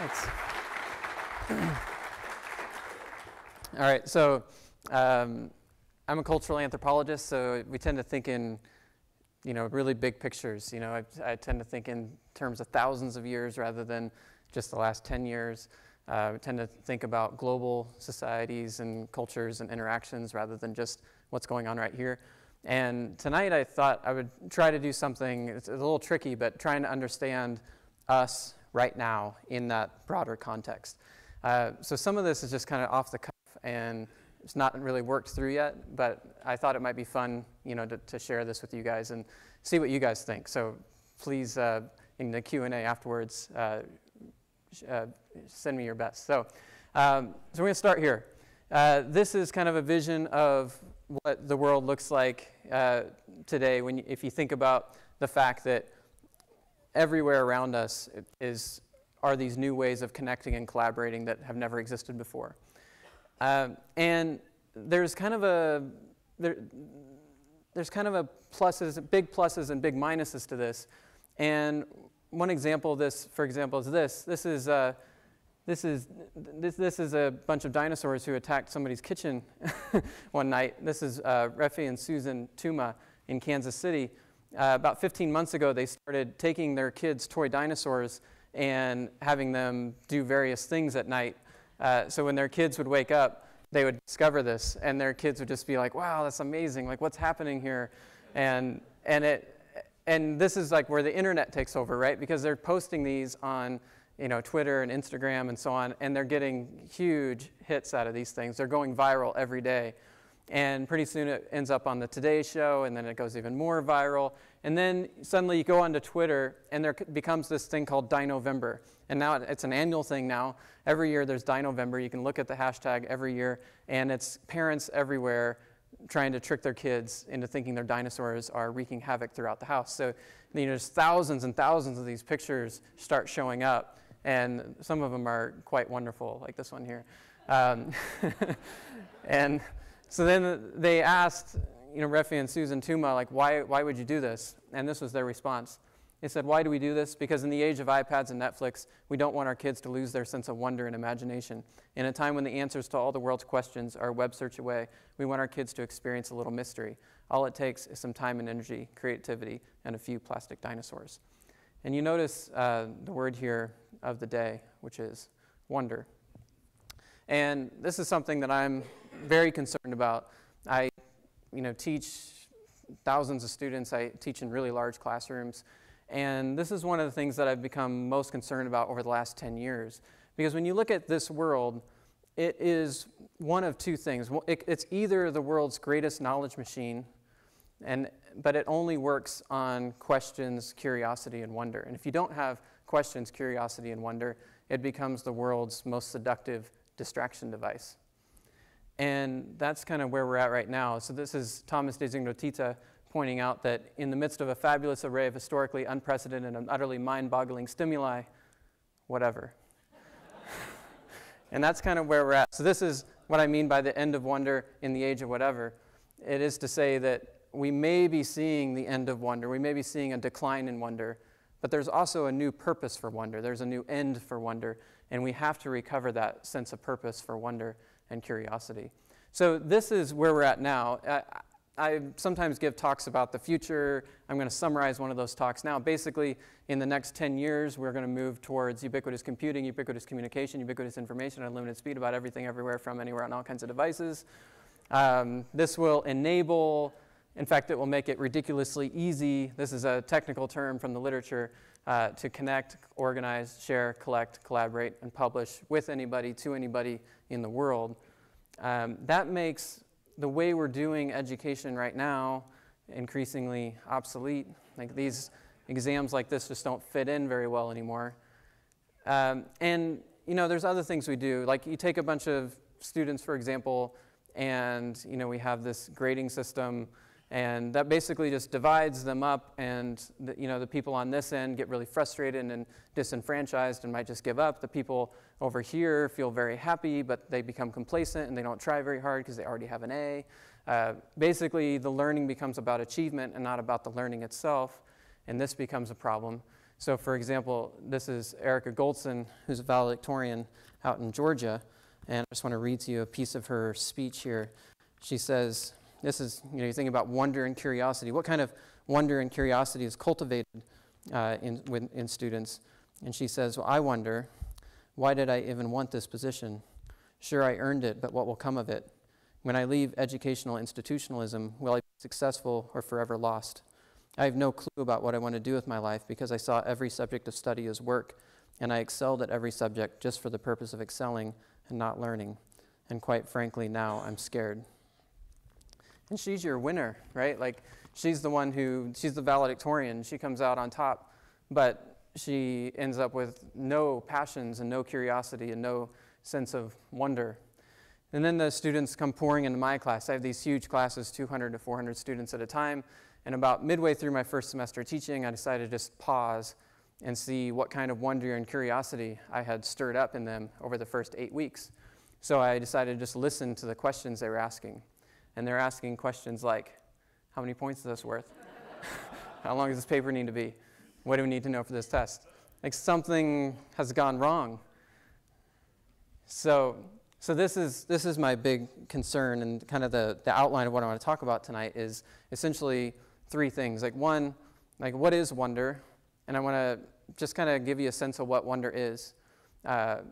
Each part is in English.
Thanks. All right, so I'm a cultural anthropologist, so we tend to think in, really big pictures. I tend to think in terms of thousands of years rather than just the last 10 years. We tend to think about global societies and cultures and interactions rather than just what's going on right here. And tonight I thought I would try to do something, it's a little tricky, but trying to understand us right now in that broader context. So some of this is just kind of off the cuff and it's not really worked through yet, but I thought it might be fun, to share this with you guys and see what you guys think. So please, in the Q&A afterwards, send me your best. So we're going to start here. This is kind of a vision of what the world looks like today if you think about the fact that everywhere around us are these new ways of connecting and collaborating that have never existed before. And there's kind of a big pluses and big minuses to this. And one example of this, for example, is this. This is a bunch of dinosaurs who attacked somebody's kitchen one night. This is Refi and Susan Tuma in Kansas City. About 15 months ago, they started taking their kids' toy dinosaurs and having them do various things at night. So when their kids would wake up, they would discover this, and their kids would just be like, "Wow, that's amazing! Like, what's happening here?" And this is like where the internet takes over, right? Because they're posting these on Twitter and Instagram and so on, and they're getting huge hits out of these things. They're going viral every day. And pretty soon it ends up on the Today Show, and then it goes even more viral. And then suddenly you go onto Twitter, and there becomes this thing called Dinovember. And now it's an annual thing now. Every year there's Dinovember. You can look at the hashtag every year, and it's parents everywhere trying to trick their kids into thinking their dinosaurs are wreaking havoc throughout the house. So there's thousands and thousands of these pictures start showing up, and some of them are quite wonderful, like this one here. And so then they asked, Refi and Susan Tuma, like, why would you do this? And this was their response. They said, why do we do this? Because in the age of iPads and Netflix, we don't want our kids to lose their sense of wonder and imagination. In a time when the answers to all the world's questions are a web search away, we want our kids to experience a little mystery. All it takes is some time and energy, creativity, and a few plastic dinosaurs. And you notice the word here of the day, which is wonder. And this is something that I'm very concerned about. I teach thousands of students. I teach in really large classrooms. And this is one of the things that I've become most concerned about over the last 10 years. Because when you look at this world, it is one of two things. It's either the world's greatest knowledge machine, but it only works on questions, curiosity, and wonder. And if you don't have questions, curiosity, and wonder, it becomes the world's most seductive distraction device. And that's kind of where we're at right now. So this is Thomas de Zignotita pointing out that in the midst of a fabulous array of historically unprecedented and utterly mind-boggling stimuli, whatever. And that's kind of where we're at. So this is what I mean by the end of wonder in the age of whatever. It is to say that we may be seeing the end of wonder. We may be seeing a decline in wonder. But there's also a new purpose for wonder. There's a new end for wonder. And we have to recover that sense of purpose for wonder and curiosity. So this is where we're at now. I sometimes give talks about the future. I'm going to summarize one of those talks now. Basically, in the next 10 years, we're going to move towards ubiquitous computing, ubiquitous communication, ubiquitous information at unlimited speed about everything, everywhere, from anywhere, on all kinds of devices. This will enable, in fact, it will make it ridiculously easy, this is a technical term from the literature, to connect, organize, share, collect, collaborate, and publish with anybody, to anybody in the world. That makes the way we're doing education right now increasingly obsolete. Like these exams like this just don't fit in very well anymore. And there's other things we do. Like you take a bunch of students, for example, and we have this grading system, and that basically just divides them up, and the people on this end get really frustrated and disenfranchised and might just give up. The people over here feel very happy, but they become complacent and they don't try very hard because they already have an A. Basically, the learning becomes about achievement and not about the learning itself, and this becomes a problem. So for example, this is Erica Goldson, who's a valedictorian out in Georgia, and I just want to read to you a piece of her speech here. She says, this is, you think about wonder and curiosity. What kind of wonder and curiosity is cultivated in students? And she says, well, I wonder, why did I even want this position? Sure, I earned it, but what will come of it? When I leave educational institutionalism, will I be successful or forever lost? I have no clue about what I want to do with my life because I saw every subject of study as work, and I excelled at every subject just for the purpose of excelling and not learning. And quite frankly, now I'm scared. And she's your winner, right? Like, she's the one she's the valedictorian. She comes out on top, but she ends up with no passions and no curiosity and no sense of wonder. And then the students come pouring into my class. I have these huge classes, 200 to 400 students at a time. And about midway through my first semester teaching, I decided to just pause and see what kind of wonder and curiosity I had stirred up in them over the first 8 weeks. So I decided to just listen to the questions they were asking. And they're asking questions like, how many points is this worth? How long does this paper need to be? What do we need to know for this test? Like, something has gone wrong. So this is my big concern, and kind of the outline of what I want to talk about tonight is essentially 3 things. Like, one, like, what is wonder? And I want to just kind of give you a sense of what wonder is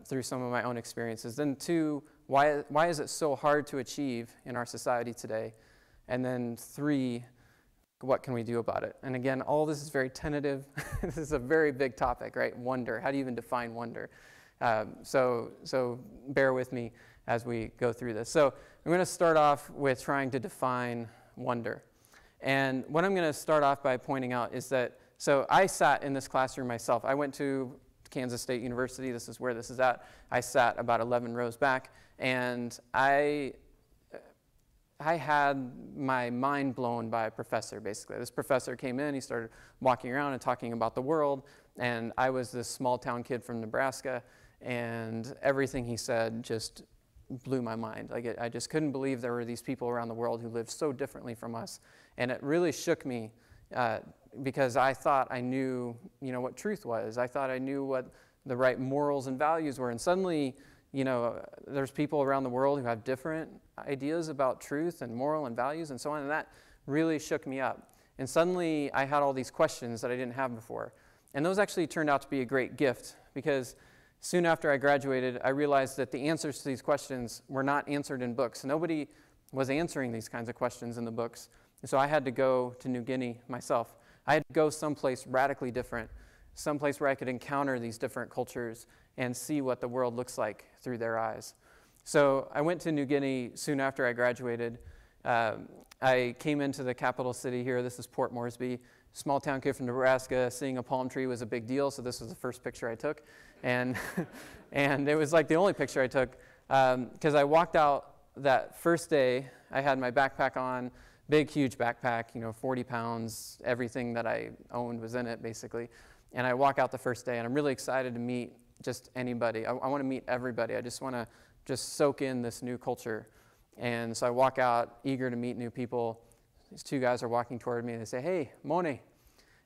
through some of my own experiences. Then 2, why is it so hard to achieve in our society today? And then 3, what can we do about it? And again, all this is very tentative. This is a very big topic, right? Wonder. How do you even define wonder? So bear with me as we go through this. So I'm going to start off with trying to define wonder. And what I'm going to start off by pointing out is that, so I sat in this classroom myself. I went to Kansas State University. This is where this is at. I sat about 11 rows back, and I had my mind blown by a professor, basically. This professor came in, he started walking around and talking about the world, and I was this small town kid from Nebraska, and everything he said just blew my mind. Like, I just couldn't believe there were these people around the world who lived so differently from us, and it really shook me because I thought I knew, what truth was. I thought I knew what the right morals and values were, and suddenly, there's people around the world who have different ideas about truth and moral and values and so on, and that really shook me up. And suddenly I had all these questions that I didn't have before. And those actually turned out to be a great gift, because soon after I graduated, I realized that the answers to these questions were not answered in books. Nobody was answering these kinds of questions in the books. And so I had to go to New Guinea myself. I had to go someplace radically different, someplace where I could encounter these different cultures and see what the world looks like through their eyes. So I went to New Guinea soon after I graduated. I came into the capital city here. This is Port Moresby. Small town kid from Nebraska. Seeing a palm tree was a big deal, so this was the first picture I took. And, and it was like the only picture I took, because I walked out that first day. I had my backpack on, big, huge backpack, 40 pounds. Everything that I owned was in it, basically. And I walk out the first day, and I'm really excited to meet just anybody. I want to meet everybody. I just want to just soak in this new culture. And so I walk out eager to meet new people. These 2 guys are walking toward me, and they say, "Hey, Mone."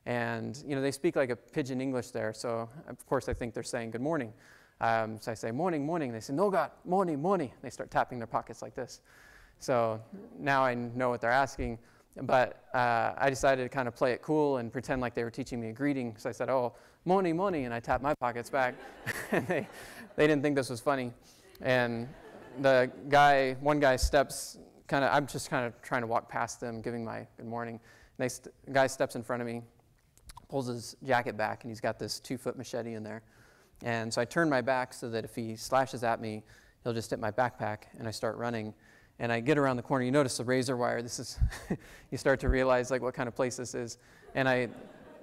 And, they speak like a pidgin English there, so of course I think they're saying good morning. So I say, "Morning, morning." They say, "No, God, morning, morning." They start tapping their pockets like this. So now I know what they're asking. But I decided to kind of play it cool and pretend like they were teaching me a greeting. So I said, "Oh, morning, morning," and I tapped my pockets back. And they didn't think this was funny. And one guy steps, I'm just kind of trying to walk past them, giving my good morning. And the guy steps in front of me, pulls his jacket back, and he's got this 2-foot machete in there. And so I turn my back so that if he slashes at me, he'll just hit my backpack, and I start running. And I get around the corner. You notice the razor wire. This is, you start to realize like what kind of place this is. And I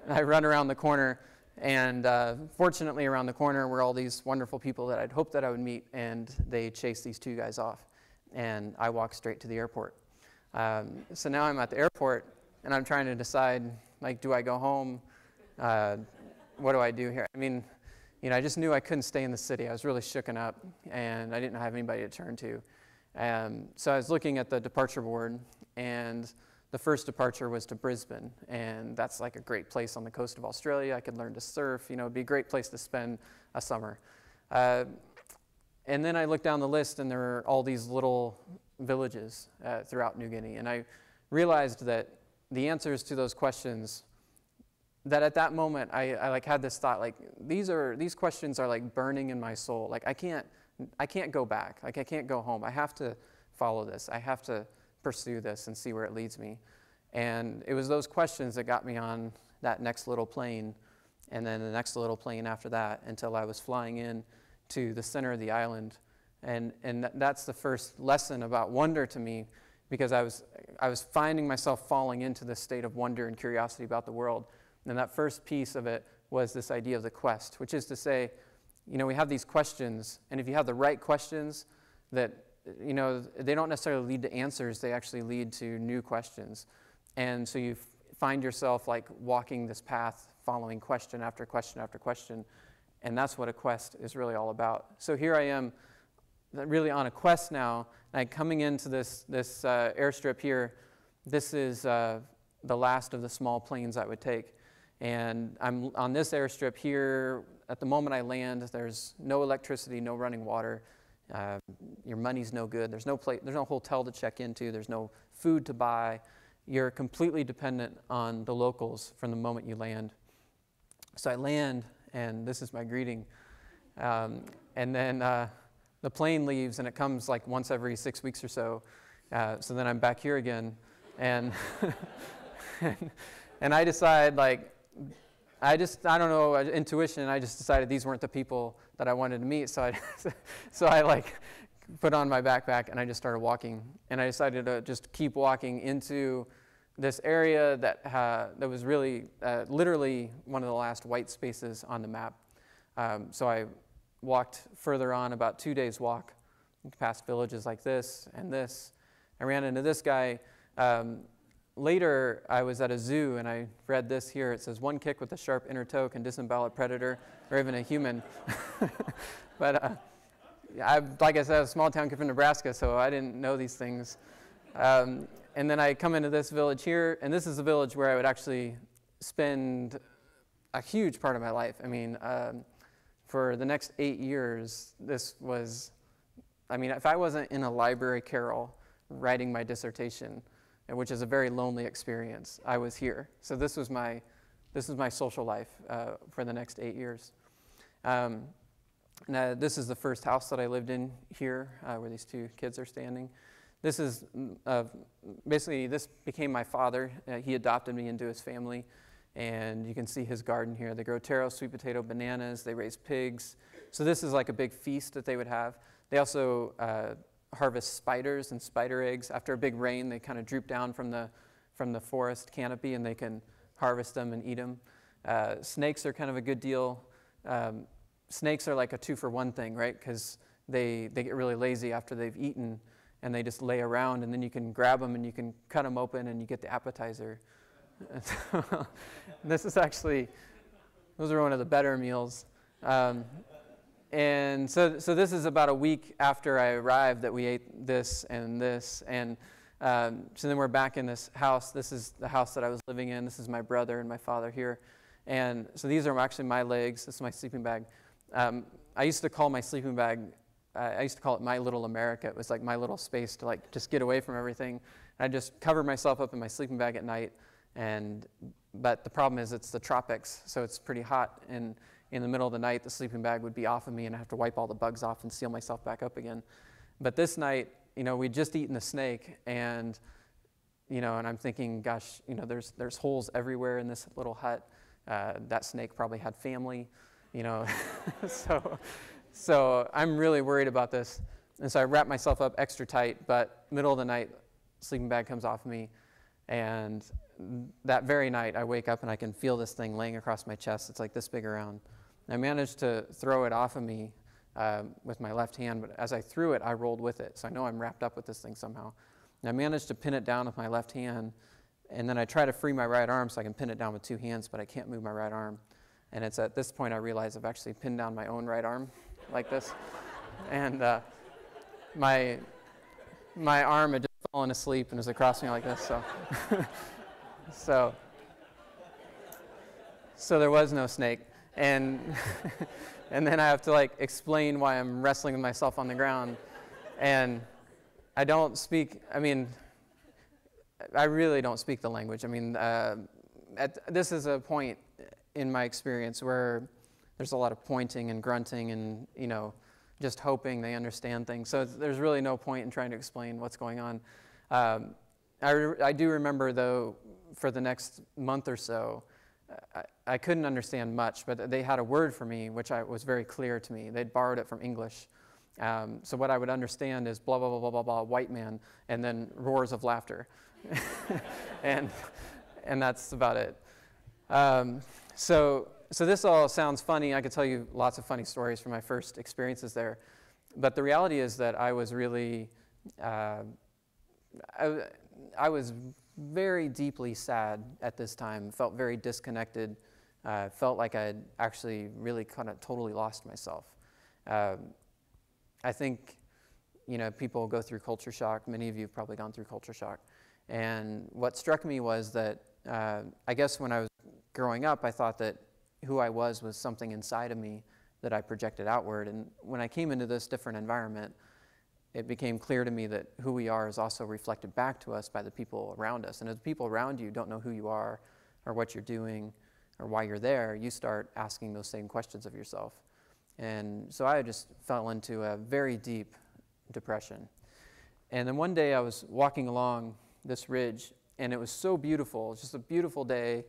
run around the corner, and fortunately around the corner were all these wonderful people that I'd hoped that I would meet, and they chased these 2 guys off. And I walked straight to the airport. So now I'm at the airport, and I'm trying to decide, like, do I go home? What do I do here? I mean, I just knew I couldn't stay in the city. I was really shooken up, and I didn't have anybody to turn to. So I was looking at the departure board, and the first departure was to Brisbane, and that's like a great place on the coast of Australia. I could learn to surf. It'd be a great place to spend a summer. And then I looked down the list, and there were all these little villages throughout New Guinea, and I realized that the answers to those questions, that at that moment I like had this thought, like these questions are like burning in my soul. Like I can't go back. Like I can't go home. I have to follow this. I have to pursue this and see where it leads me. And it was those questions that got me on that next little plane, and then the next little plane after that, until I was flying in to the center of the island. And that's the first lesson about wonder to me, because I was finding myself falling into this state of wonder and curiosity about the world. And that first piece of it was this idea of the quest, which is to say, we have these questions, and if you have the right questions, that they don't necessarily lead to answers, they actually lead to new questions. And so you find yourself like walking this path, following question after question after question, and that's what a quest is really all about. So here I am, really on a quest now, and coming into this airstrip here. This is the last of the small planes I would take. And I'm on this airstrip here. At the moment I land, there's no electricity, no running water. Your money's no good. There's no hotel to check into. There's no food to buy. You're completely dependent on the locals from the moment you land. So I land, and this is my greeting. And then the plane leaves, and it comes like once every 6 weeks or so. So then I'm back here again, and and I decide, like, I don't know, intuition, I just decided these weren't the people that I wanted to meet. So I like put on my backpack, and I just started walking. And I decided to just keep walking into this area that was really literally one of the last white spaces on the map. So I walked further on, about 2 days walk, past villages like this and this. I ran into this guy. Later, I was at a zoo, and I read this here. It says, "One kick with a sharp inner toe can disembowel a predator or even a human." But like I said, I was a small town kid from Nebraska, so I didn't know these things. And then I come into this village here, and this is a village where I would actually spend a huge part of my life. I mean, for the next 8 years, this was, if I wasn't in a library carrel writing my dissertation, which is a very lonely experience, I was here. So this was my social life for the next 8 years. Now this is the first house that I lived in here, where these two kids are standing. This is basically, this became my father. He adopted me into his family, and you can see his garden here. They grow taro, sweet potato, bananas. They raise pigs. So this is like a big feast that they would have. They also harvest spiders and spider eggs. After a big rain, they kind of droop down from the forest canopy, and they can harvest them and eat them. Snakes are kind of a good deal. Snakes are like a 2-for-1 thing, right? Because they get really lazy after they've eaten, and they just lay around, and then you can grab them and you can cut them open, and you get the appetizer. This is actually, those are one of the better meals. And so this is about a week after I arrived that we ate this and this. And so then we're back in this house. This is the house that I was living in. This is my brother and my father here. And so these are actually my legs. This is my sleeping bag. I used to call my sleeping bag, I used to call it my little America. It was like my little space to like just get away from everything. And I just covered myself up in my sleeping bag at night. But the problem is it's the tropics, so it's pretty hot. And in the middle of the night, the sleeping bag would be off of me, and I have to wipe all the bugs off and seal myself back up again. But this night, we'd just eaten a snake, and and I'm thinking, gosh, there's holes everywhere in this little hut. That snake probably had family, So I'm really worried about this. And so I wrap myself up extra tight, but middle of the night, sleeping bag comes off of me. And that very night, I wake up and I can feel this thing laying across my chest. It's like this big around. And I managed to throw it off of me with my left hand, but as I threw it, I rolled with it. So I know I'm wrapped up with this thing somehow. And I managed to pin it down with my left hand, and then I try to free my right arm so I can pin it down with 2 hands, but I can't move my right arm. And it's at this point I realize I've actually pinned down my own right arm like this. And my arm had just fallen fallen asleep and was across me like this. So, so there was no snake, and and then I have to like explain why I'm wrestling with myself on the ground, and I don't speak. I mean, I really don't speak the language. I mean, this is a point in my experience where there's a lot of pointing and grunting and, just hoping they understand things. So there's really no point in trying to explain what's going on. I do remember, though, for the next month or so, I couldn't understand much, but they had a word for me, which was very clear to me. They'd borrowed it from English. So what I would understand is blah, blah, blah, blah, blah, blah, white man, and then roars of laughter. and that's about it. So this all sounds funny. I could tell you lots of funny stories from my first experiences there. But the reality is that I was really, I was very deeply sad at this time, felt very disconnected, felt like I'd actually really kind of totally lost myself. I think, people go through culture shock. Many of you have probably gone through culture shock. And what struck me was that, I guess when I was growing up, I thought that who I was something inside of me that I projected outward. And when I came into this different environment, it became clear to me that who we are is also reflected back to us by the people around us. And if the people around you don't know who you are or what you're doing or why you're there, you start asking those same questions of yourself. And so I just fell into a very deep depression. And then one day I was walking along this ridge, and it was so beautiful. It was just a beautiful day.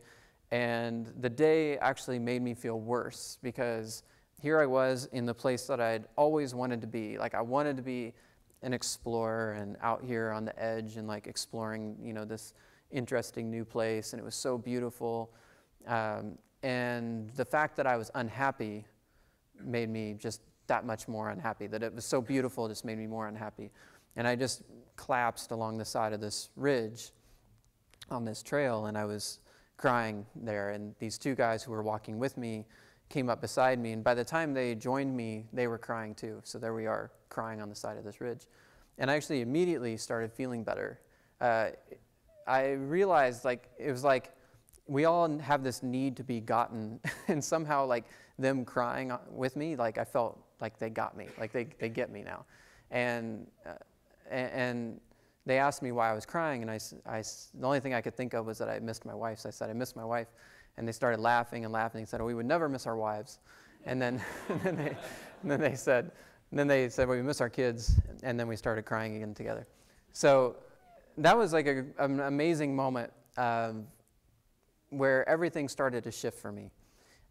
And the day actually made me feel worse because here I was in the place that I'd always wanted to be. Like I wanted to be an explorer and out here on the edge and like exploring, this interesting new place. And it was so beautiful. And the fact that I was unhappy made me just that much more unhappy. That it was so beautiful just made me more unhappy. And I just collapsed along the side of this ridge on this trail, and I was crying there, and these two guys who were walking with me came up beside me, and by the time they joined me, they were crying too. So there we are, crying on the side of this ridge. And I actually immediately started feeling better. I realized it was like we all have this need to be gotten, and somehow like them crying with me, like I felt like they got me, like they get me now. And they asked me why I was crying, and the only thing I could think of was that I missed my wife. So I said, I missed my wife. And they started laughing and laughing and said, oh, we would never miss our wives. And then, they said, well, we miss our kids. And then we started crying again together. So that was like an amazing moment where everything started to shift for me.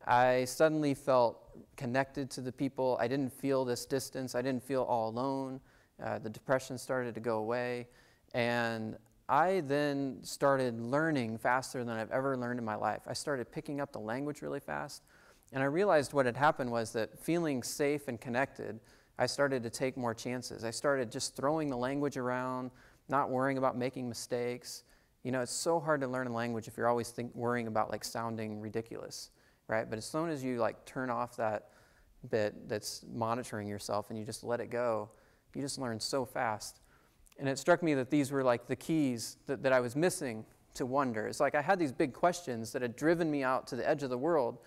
I suddenly felt connected to the people. I didn't feel this distance. I didn't feel all alone. The depression started to go away. And I then started learning faster than I've ever learned in my life. I started picking up the language really fast. And I realized what had happened was that feeling safe and connected, I started to take more chances. I started just throwing the language around, not worrying about making mistakes. It's so hard to learn a language if you're always worrying about like sounding ridiculous, right? But as soon as you like turn off that bit that's monitoring yourself and you just let it go, you just learn so fast. And it struck me that these were like the keys that I was missing to wonder. It's like I had these big questions that had driven me out to the edge of the world,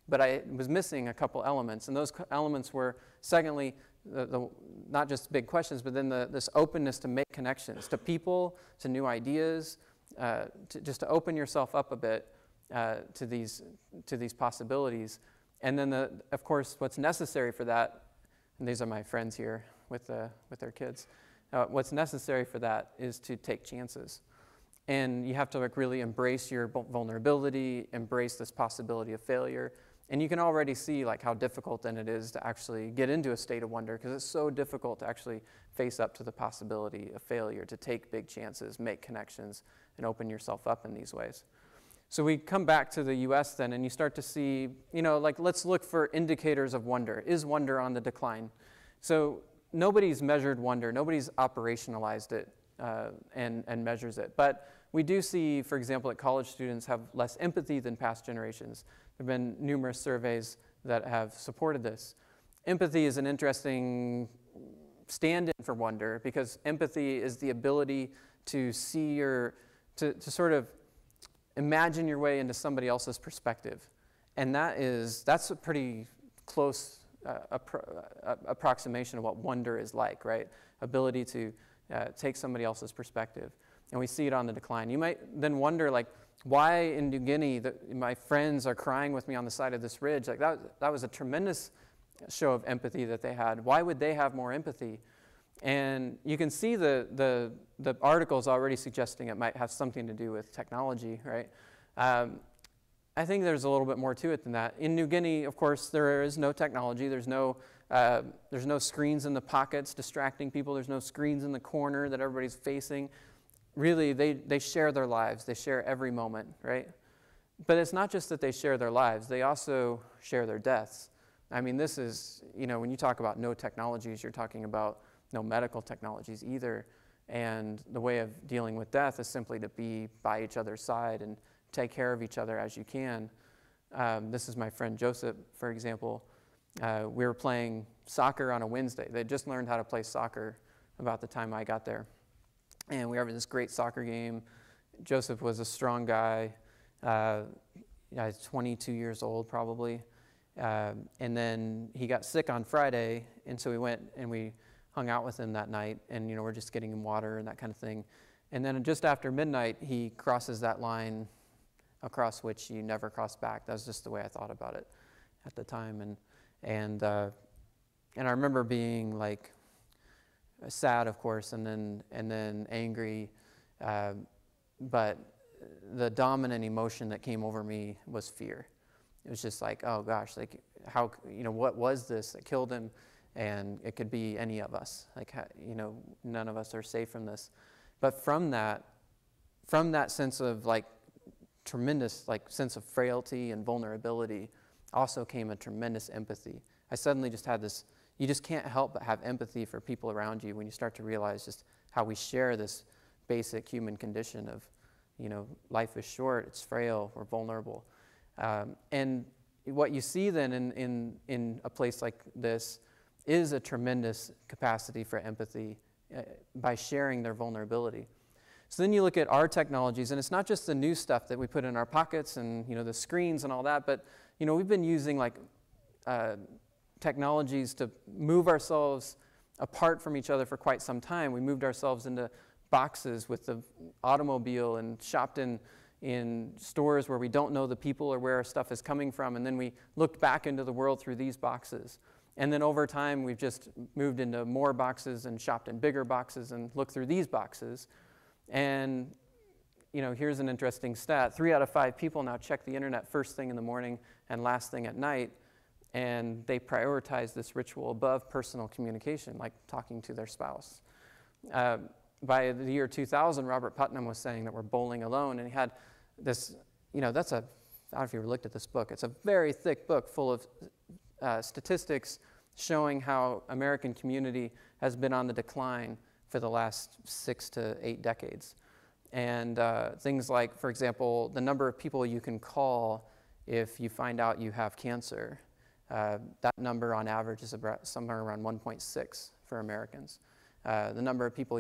but I was missing a couple elements. And those elements were, secondly, not just big questions, but then this openness to make connections, to people, to new ideas, just to open yourself up a bit to these possibilities. And then, of course, what's necessary for that, and these are my friends here with their kids, what's necessary for that is to take chances. And you have to like really embrace your vulnerability, embrace this possibility of failure. And you can already see like how difficult then it is to actually get into a state of wonder, because it's so difficult to actually face up to the possibility of failure, to take big chances, make connections, and open yourself up in these ways. So we come back to the US then, and you start to see, let's look for indicators of wonder. Is wonder on the decline? So nobody's measured wonder. Nobody's operationalized it and measures it. But we do see, for example, that college students have less empathy than past generations. There have been numerous surveys that have supported this. Empathy is an interesting stand-in for wonder, because empathy is the ability to see to sort of imagine your way into somebody else's perspective. And that's a pretty close approximation of what wonder is like, right? Ability to take somebody else's perspective. And we see it on the decline. You might then wonder, like, why in New Guinea my friends are crying with me on the side of this ridge? Like, that was a tremendous show of empathy that they had. Why would they have more empathy? And you can see the articles already suggesting it might have something to do with technology, right? I think there's a little bit more to it than that. In New Guinea, of course, there is no technology. There's no screens in the pockets distracting people. There's no screens in the corner that everybody's facing. Really, they share their lives. They share every moment, right? But it's not just that they share their lives. They also share their deaths. I mean, this is, when you talk about no technologies, you're talking about no medical technologies either. And the way of dealing with death is simply to be by each other's side and take care of each other as you can. This is my friend Joseph, for example. We were playing soccer on a Wednesday. They just learned how to play soccer about the time I got there. And we were having this great soccer game. Joseph was a strong guy. He's 22 years old probably. And then he got sick on Friday, and so we went and we hung out with him that night, and we're just getting him water and that kind of thing. And then just after midnight, he crosses that line across which you never cross back. That was just the way I thought about it at the time. And I remember being like sad, of course, and then angry. But the dominant emotion that came over me was fear. It was just like, oh gosh, like how, what was this that killed him? And it could be any of us. Like, none of us are safe from this. But from that sense of like tremendous like sense of frailty and vulnerability also came a tremendous empathy. I suddenly just had this, you just can't help but have empathy for people around you when you start to realize just how we share this basic human condition of, life is short, it's frail, we're vulnerable. And what you see then in a place like this is a tremendous capacity for empathy by sharing their vulnerability. So then you look at our technologies, and it's not just the new stuff that we put in our pockets and the screens and all that, but we've been using like technologies to move ourselves apart from each other for quite some time. We moved ourselves into boxes with the automobile and shopped in stores where we don't know the people or where our stuff is coming from, and then we looked back into the world through these boxes. And then over time, we've just moved into more boxes and shopped in bigger boxes and looked through these boxes. And, here's an interesting stat. 3 out of 5 people now check the internet first thing in the morning and last thing at night. And they prioritize this ritual above personal communication, like talking to their spouse. By the year 2000, Robert Putnam was saying that we're bowling alone. And he had this, I don't know if you ever looked at this book. It's a very thick book full of statistics showing how American community has been on the decline for the last 6 to 8 decades. And things like, for example, the number of people you can call if you find out you have cancer. That number on average is about somewhere around 1.6 for Americans. The number of people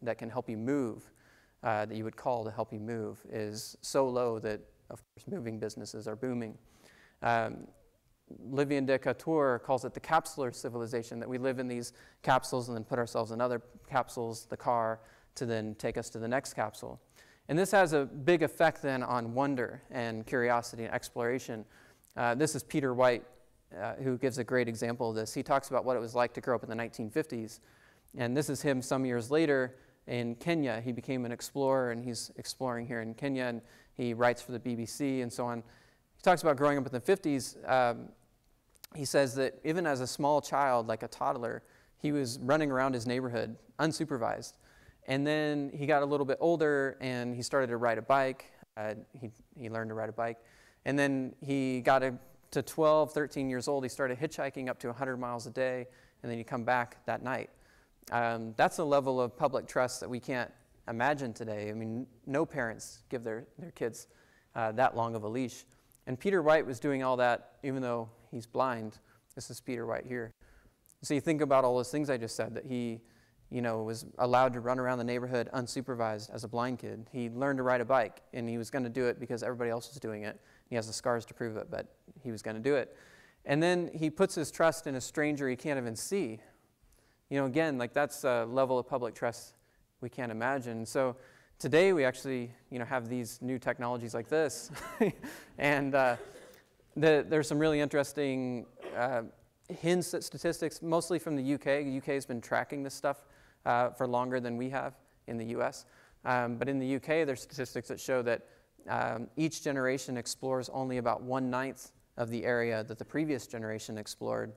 that can help you move, that you would call to help you move, is so low that, of course, moving businesses are booming. Livien de Couture calls it the capsular civilization, that we live in these capsules and then put ourselves in other capsules, the car, to then take us to the next capsule. And this has a big effect then on wonder and curiosity and exploration. This is Peter White, who gives a great example of this. He talks about what it was like to grow up in the 1950s. And this is him some years later in Kenya. He became an explorer, and he's exploring here in Kenya, and he writes for the BBC and so on. He talks about growing up in the 50s. He says that even as a small child, like a toddler, he was running around his neighborhood unsupervised. And then he got a little bit older, and he started to ride a bike. He learned to ride a bike. And then he got to 12, 13 years old. He started hitchhiking up to 100 miles a day, and then he'd come back that night. That's a level of public trust that we can't imagine today. I mean, no parents give their kids that long of a leash. And Peter White was doing all that even though he's blind. This is Peter White here. So you think about all those things I just said, that he was allowed to run around the neighborhood unsupervised as a blind kid. He learned to ride a bike, and he was going to do it because everybody else was doing it. He has the scars to prove it, but he was going to do it. And then he puts his trust in a stranger he can't even see. Again, like that's a level of public trust we can't imagine. So today we actually, have these new technologies like this. And there's some really interesting hints at statistics, mostly from the UK. The UK has been tracking this stuff for longer than we have in the US. But in the UK, there's statistics that show that each generation explores only about 1/9 of the area that the previous generation explored.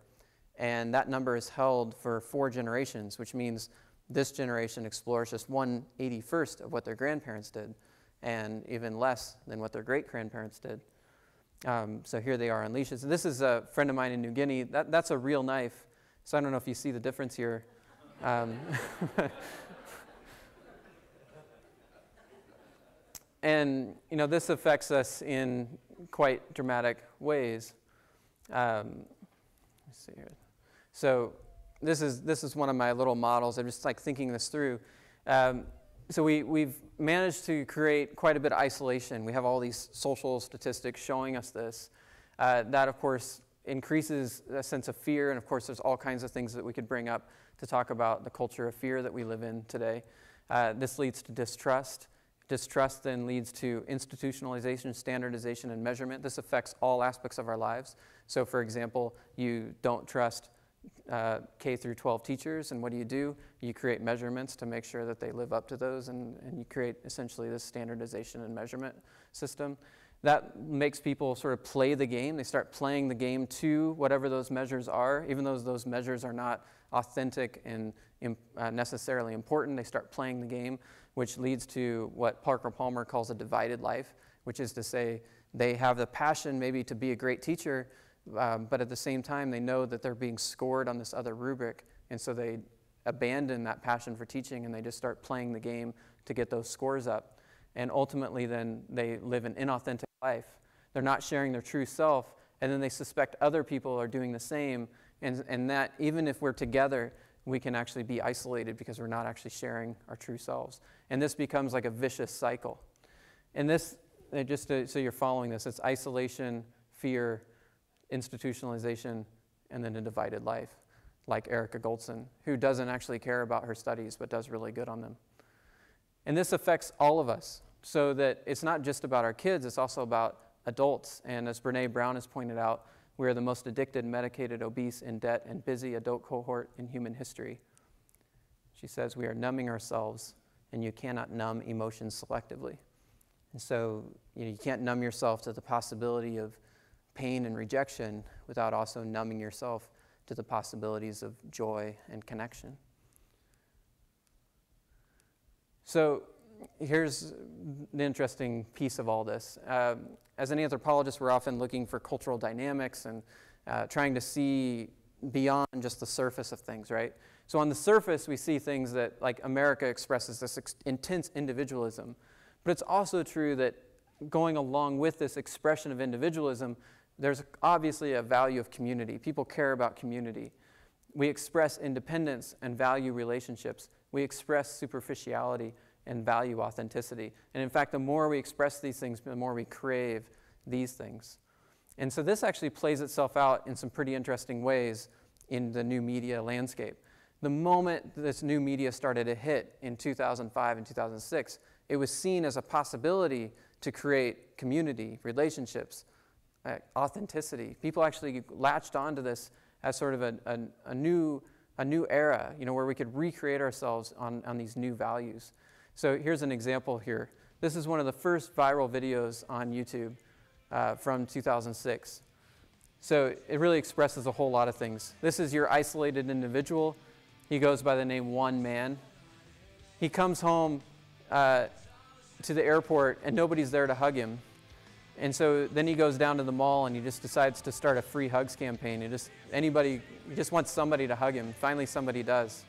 And that number is held for 4 generations, which means this generation explores just 1/81st of what their grandparents did, and even less than what their great-grandparents did. So here they are on leashes. This is a friend of mine in New Guinea. That's a real knife, so I don't know if you see the difference here. And this affects us in quite dramatic ways. Let's see here. So this is one of my little models. I'm just like thinking this through. So we've managed to create quite a bit of isolation. We have all these social statistics showing us this. That, of course, increases a sense of fear. And, of course, there's all kinds of things that we could bring up to talk about the culture of fear that we live in today. This leads to distrust. Distrust then leads to institutionalization, standardization, and measurement. This affects all aspects of our lives. So, for example, you don't trust K through 12 teachers, and what do? You create measurements to make sure that they live up to those, and you create essentially this standardization and measurement system. That makes people sort of play the game. They start playing the game to whatever those measures are, even though those measures are not authentic and necessarily important. They start playing the game, which leads to what Parker Palmer calls a divided life, which is to say they have the passion maybe to be a great teacher, but at the same time, they know that they're being scored on this other rubric, and so they abandon that passion for teaching, and they just start playing the game to get those scores up. And ultimately, then, they live an inauthentic life. They're not sharing their true self, and then they suspect other people are doing the same, and that even if we're together, we can actually be isolated because we're not actually sharing our true selves. And this becomes like a vicious cycle. And this, so you're following this, it's isolation, fear, institutionalization, and then a divided life, like Erica Goldson, who doesn't actually care about her studies but does really good on them. And this affects all of us, so that it's not just about our kids, it's also about adults. And as Brene Brown has pointed out, we are the most addicted, medicated, obese, in debt, and busy adult cohort in human history. She says we are numbing ourselves, and you cannot numb emotions selectively. And so you can't numb yourself to the possibility of pain and rejection without also numbing yourself to the possibilities of joy and connection. So here's the interesting piece of all this. As an anthropologist, we're often looking for cultural dynamics and trying to see beyond just the surface of things, right? So on the surface, we see things that, like, America expresses this intense individualism. But it's also true that going along with this expression of individualism, there's obviously a value of community. People care about community. We express independence and value relationships. We express superficiality and value authenticity. And in fact, the more we express these things, the more we crave these things. And so this actually plays itself out in some pretty interesting ways in the new media landscape. The moment this new media started to hit in 2005 and 2006, it was seen as a possibility to create community, relationships, authenticity. People actually latched onto this as sort of a new era, where we could recreate ourselves on these new values. So here's an example here. This is one of the first viral videos on YouTube from 2006. So it really expresses a whole lot of things. This is your isolated individual. He goes by the name One Man. He comes home to the airport and nobody's there to hug him. And so then he goes down to the mall and he just decides to start a free hugs campaign. He just wants somebody to hug him. Finally, somebody does.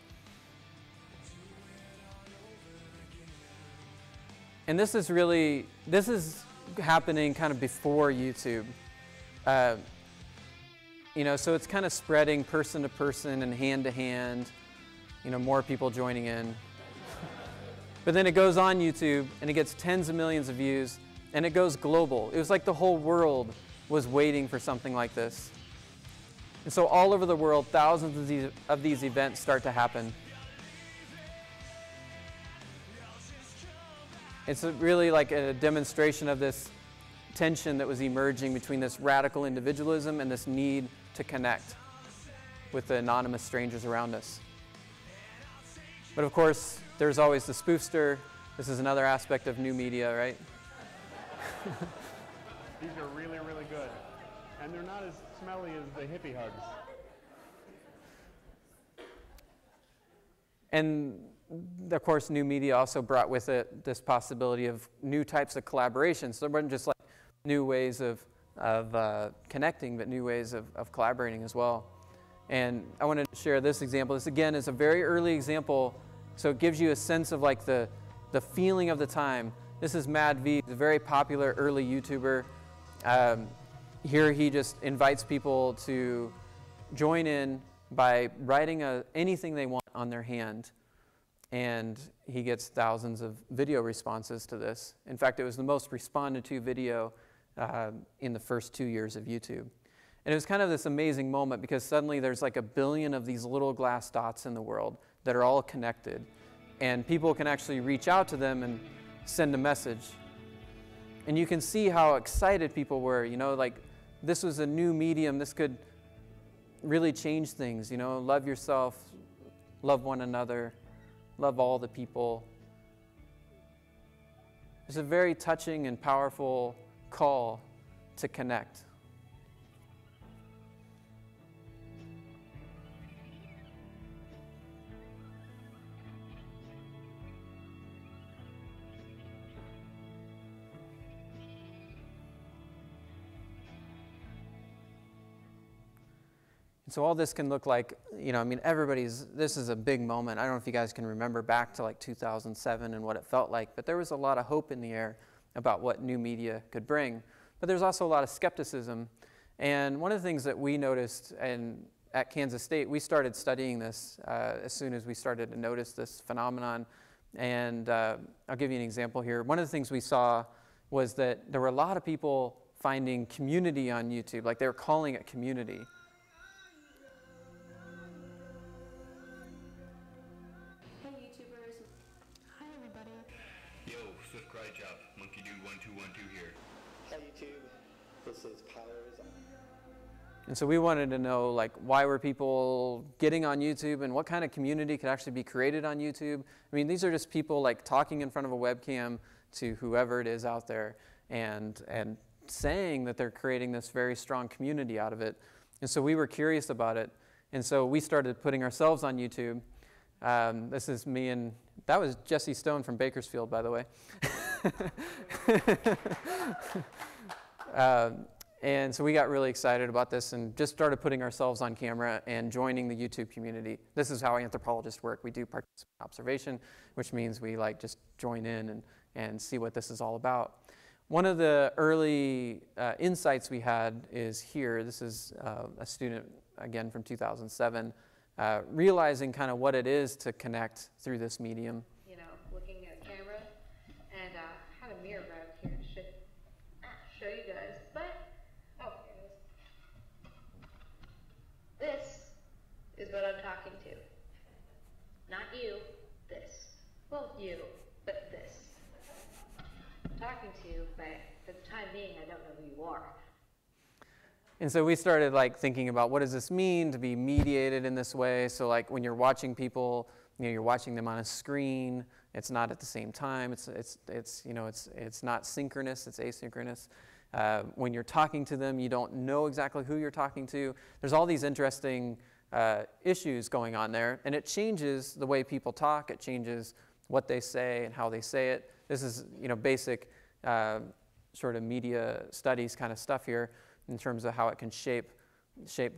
And this is happening kind of before YouTube. So it's kind of spreading person to person and hand to hand. more people joining in. But then it goes on YouTube, and it gets tens of millions of views, and it goes global. It was like the whole world was waiting for something like this. And so all over the world, thousands of these events start to happen. It's really like a demonstration of this tension that was emerging between this radical individualism and this need to connect with the anonymous strangers around us. But of course, there's always the spoofster. This is another aspect of new media, right? These are really, really good. And they're not as smelly as the hippie hugs. And of course, new media also brought with it this possibility of new types of collaboration. So it wasn't just like new ways of connecting, but new ways of collaborating as well. And I wanted to share this example. This, again, is a very early example, so it gives you a sense of like the feeling of the time. This is Mad V, a very popular early YouTuber. Here he just invites people to join in by writing anything they want on their hand. And he gets thousands of video responses to this. In fact, it was the most responded to video in the first 2 years of YouTube. And it was kind of this amazing moment because suddenly there's like 1 billion of these little glass dots in the world that are all connected. And people can actually reach out to them and send a message. And you can see how excited people were, like this was a new medium. This could really change things, love yourself, love one another, love all the people. It's a very touching and powerful call to connect. So all this can look like, this is a big moment. I don't know if you guys can remember back to like 2007 and what it felt like, but there was a lot of hope in the air about what new media could bring. But there's also a lot of skepticism. And one of the things that we noticed at Kansas State, we started studying this as soon as we started to notice this phenomenon. And I'll give you an example here. One of the things we saw was that there were a lot of people finding community on YouTube, like they were calling it community. And so we wanted to know, like, why were people getting on YouTube and what kind of community could actually be created on YouTube? I mean, these are just people like talking in front of a webcam to whoever it is out there and saying that they're creating this very strong community out of it. And so we were curious about it. And so we started putting ourselves on YouTube. This is me, and that was Jesse Stone from Bakersfield, by the way. And so we got really excited about this and just started putting ourselves on camera and joining the YouTube community. This is how anthropologists work. We do participant observation, which means we like just join in and see what this is all about. One of the early insights we had is here. This is a student, again, from 2007, realizing kind of what it is to connect through this medium. Looking at the camera, and I had a mirror back here to show you guys, but this is what I'm talking to. Not you, this. Well, you, but this. I'm talking to you, but for the time being, I don't know who you are. And so we started like thinking about what does this mean to be mediated in this way. So like when you're watching people, you're watching them on a screen. It's not at the same time. It's not synchronous. It's asynchronous. When you're talking to them, you don't know exactly who you're talking to. There's all these interesting issues going on there, and it changes the way people talk. It changes what they say and how they say it. This is basic sort of media studies kind of stuff here in terms of how it can shape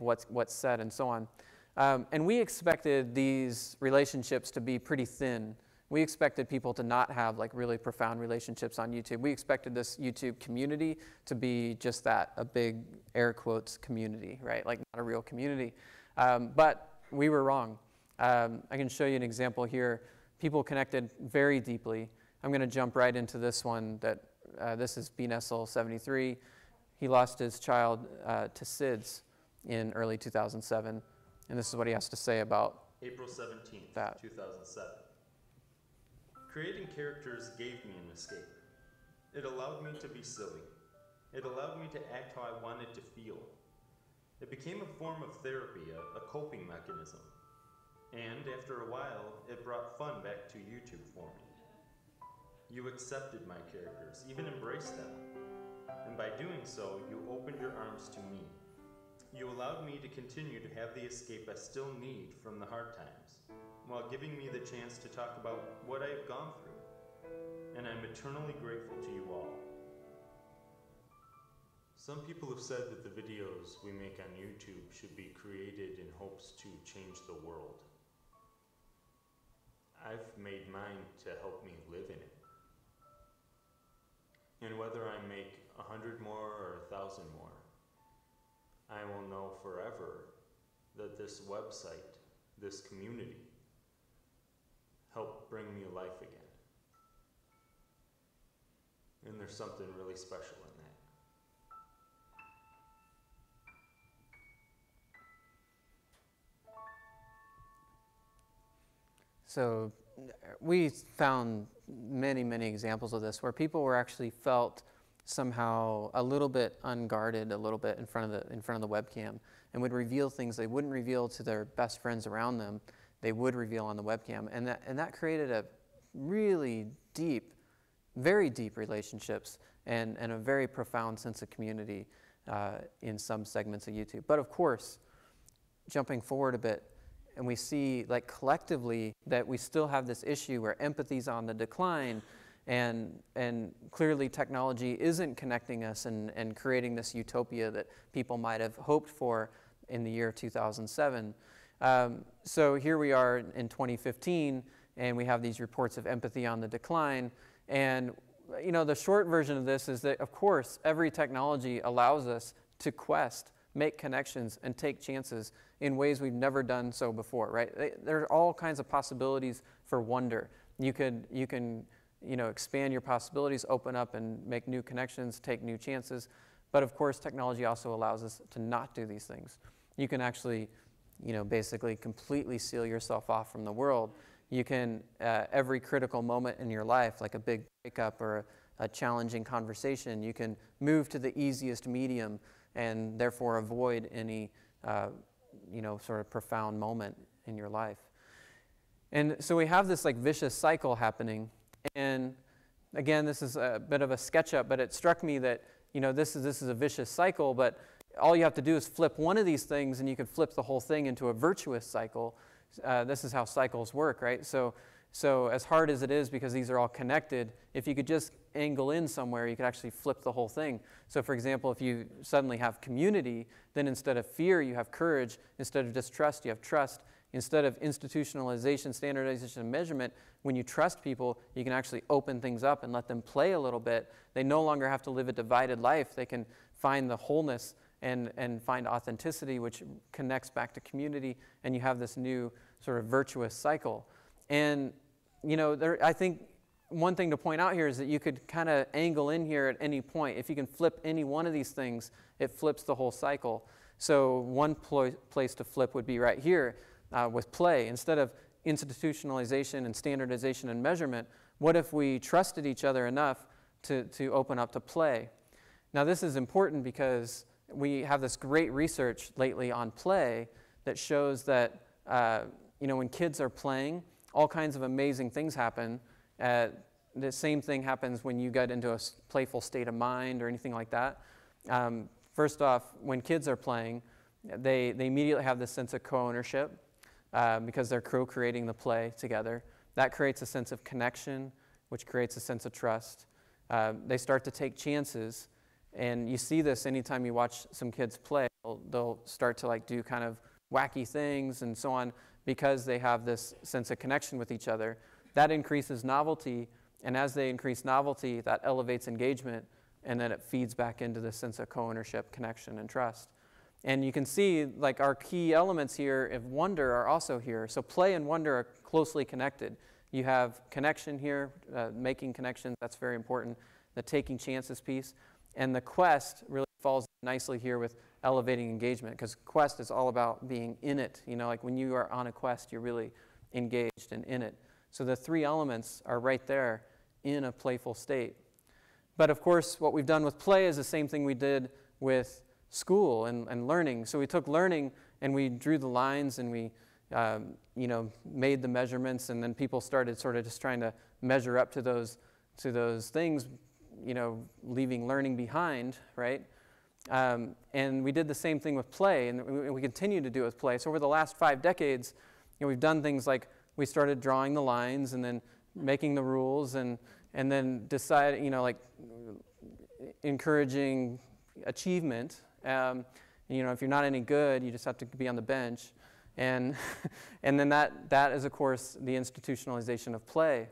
what's said and so on. And we expected these relationships to be pretty thin. We expected people to not have like really profound relationships on YouTube. We expected this YouTube community to be just that, a big air quotes community, right? Like not a real community. But we were wrong. I can show you an example here. People connected very deeply. I'm going to jump right into this one. This is B. Nessel 73. He lost his child to SIDS in early 2007, and this is what he has to say about April 17th, that. 2007. Creating characters gave me an escape. It allowed me to be silly. It allowed me to act how I wanted to feel. It became a form of therapy, a coping mechanism. And after a while, it brought fun back to YouTube for me. You accepted my characters, even embraced them. And by doing so, you opened your arms to me. You allowed me to continue to have the escape I still need from the hard times, while giving me the chance to talk about what I have gone through. And I'm eternally grateful to you all. Some people have said that the videos we make on YouTube should be created in hopes to change the world. I've made mine to help me live in it. And whether I make 100 more or 1,000 more, I will know forever that this website, this community, helped bring me life again. And there's something really special in that. So we found many, many examples of this where people were actually felt somehow a little bit unguarded, a little bit in front of the webcam, and would reveal things they wouldn't reveal to their best friends around them. They would reveal on the webcam, and that created a really deep, very deep relationships and a very profound sense of community in some segments of YouTube. But of course, jumping forward a bit, and we see, like, collectively that we still have this issue where empathy's on the decline, and clearly technology isn't connecting us and creating this utopia that people might have hoped for in the year 2007. So here we are in 2015, and we have these reports of empathy on the decline. And the short version of this is that, of course, every technology allows us to quest, make connections, and take chances in ways we've never done so before, right? There are all kinds of possibilities for wonder. You can expand your possibilities, open up and make new connections, take new chances. But of course, technology also allows us to not do these things. You can actually, basically completely seal yourself off from the world. You can, every critical moment in your life, like a big breakup or a challenging conversation, you can move to the easiest medium and therefore avoid any sort of profound moment in your life. And so we have this vicious cycle happening. And again, this is a bit of a sketch up, but it struck me that this is a vicious cycle, but all you have to do is flip one of these things and you can flip the whole thing into a virtuous cycle. This is how cycles work, right? So as hard as it is, because these are all connected, if you could just angle in somewhere, you could actually flip the whole thing. So for example, if you suddenly have community, then instead of fear, you have courage. Instead of distrust, you have trust. Instead of institutionalization, standardization, and measurement, when you trust people, you can actually open things up and let them play a little bit. They no longer have to live a divided life. They can find the wholeness and find authenticity, which connects back to community, and you have this new sort of virtuous cycle. And I think one thing to point out here is that you could kind of angle in here at any point. If you can flip any one of these things, it flips the whole cycle. So one place to flip would be right here with play. Instead of institutionalization and standardization and measurement, what if we trusted each other enough to open up to play? Now this is important because we have this great research lately on play that shows that when kids are playing, all kinds of amazing things happen. The same thing happens when you get into a playful state of mind or anything like that. First off, when kids are playing, they immediately have this sense of co-ownership because they're co-creating the play together. That creates a sense of connection, which creates a sense of trust. They start to take chances, and you see this anytime you watch some kids play. They'll start to do kind of wacky things and so on because they have this sense of connection with each other. That increases novelty, and as they increase novelty, that elevates engagement, and then it feeds back into this sense of co-ownership, connection, and trust. And you can see like our key elements here of wonder are also here. So play and wonder are closely connected. You have connection here, making connections, that's very important. The taking chances piece. And the quest really falls nicely here with elevating engagement, because quest is all about being in it. You know, like when you are on a quest, you're really engaged and in it. So the three elements are right there in a playful state. But of course, what we've done with play is the same thing we did with school and learning. So we took learning and we drew the lines and we made the measurements, and then people started sort of just trying to measure up to those things, leaving learning behind, right? And we did the same thing with play, and we continue to do it with play. So over the last 5 decades, we've done things like we started drawing the lines and then making the rules and then deciding, like encouraging achievement. If you're not any good, you just have to be on the bench. And then that is, of course, the institutionalization of play.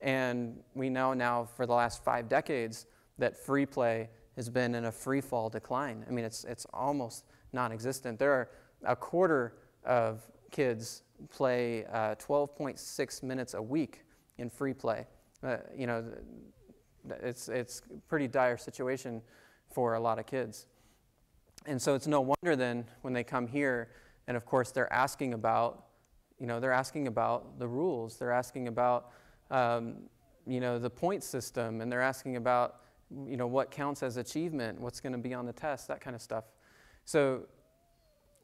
And we know now for the last 5 decades that free play has been in a free fall decline. I mean, it's almost non-existent. There are a quarter of kids play 12.6 minutes a week in free play. It's a pretty dire situation for a lot of kids. And so it's no wonder then when they come here, and of course they're asking about the rules. They're asking about, the point system, and they're asking about, what counts as achievement, what's going to be on the test, that kind of stuff. So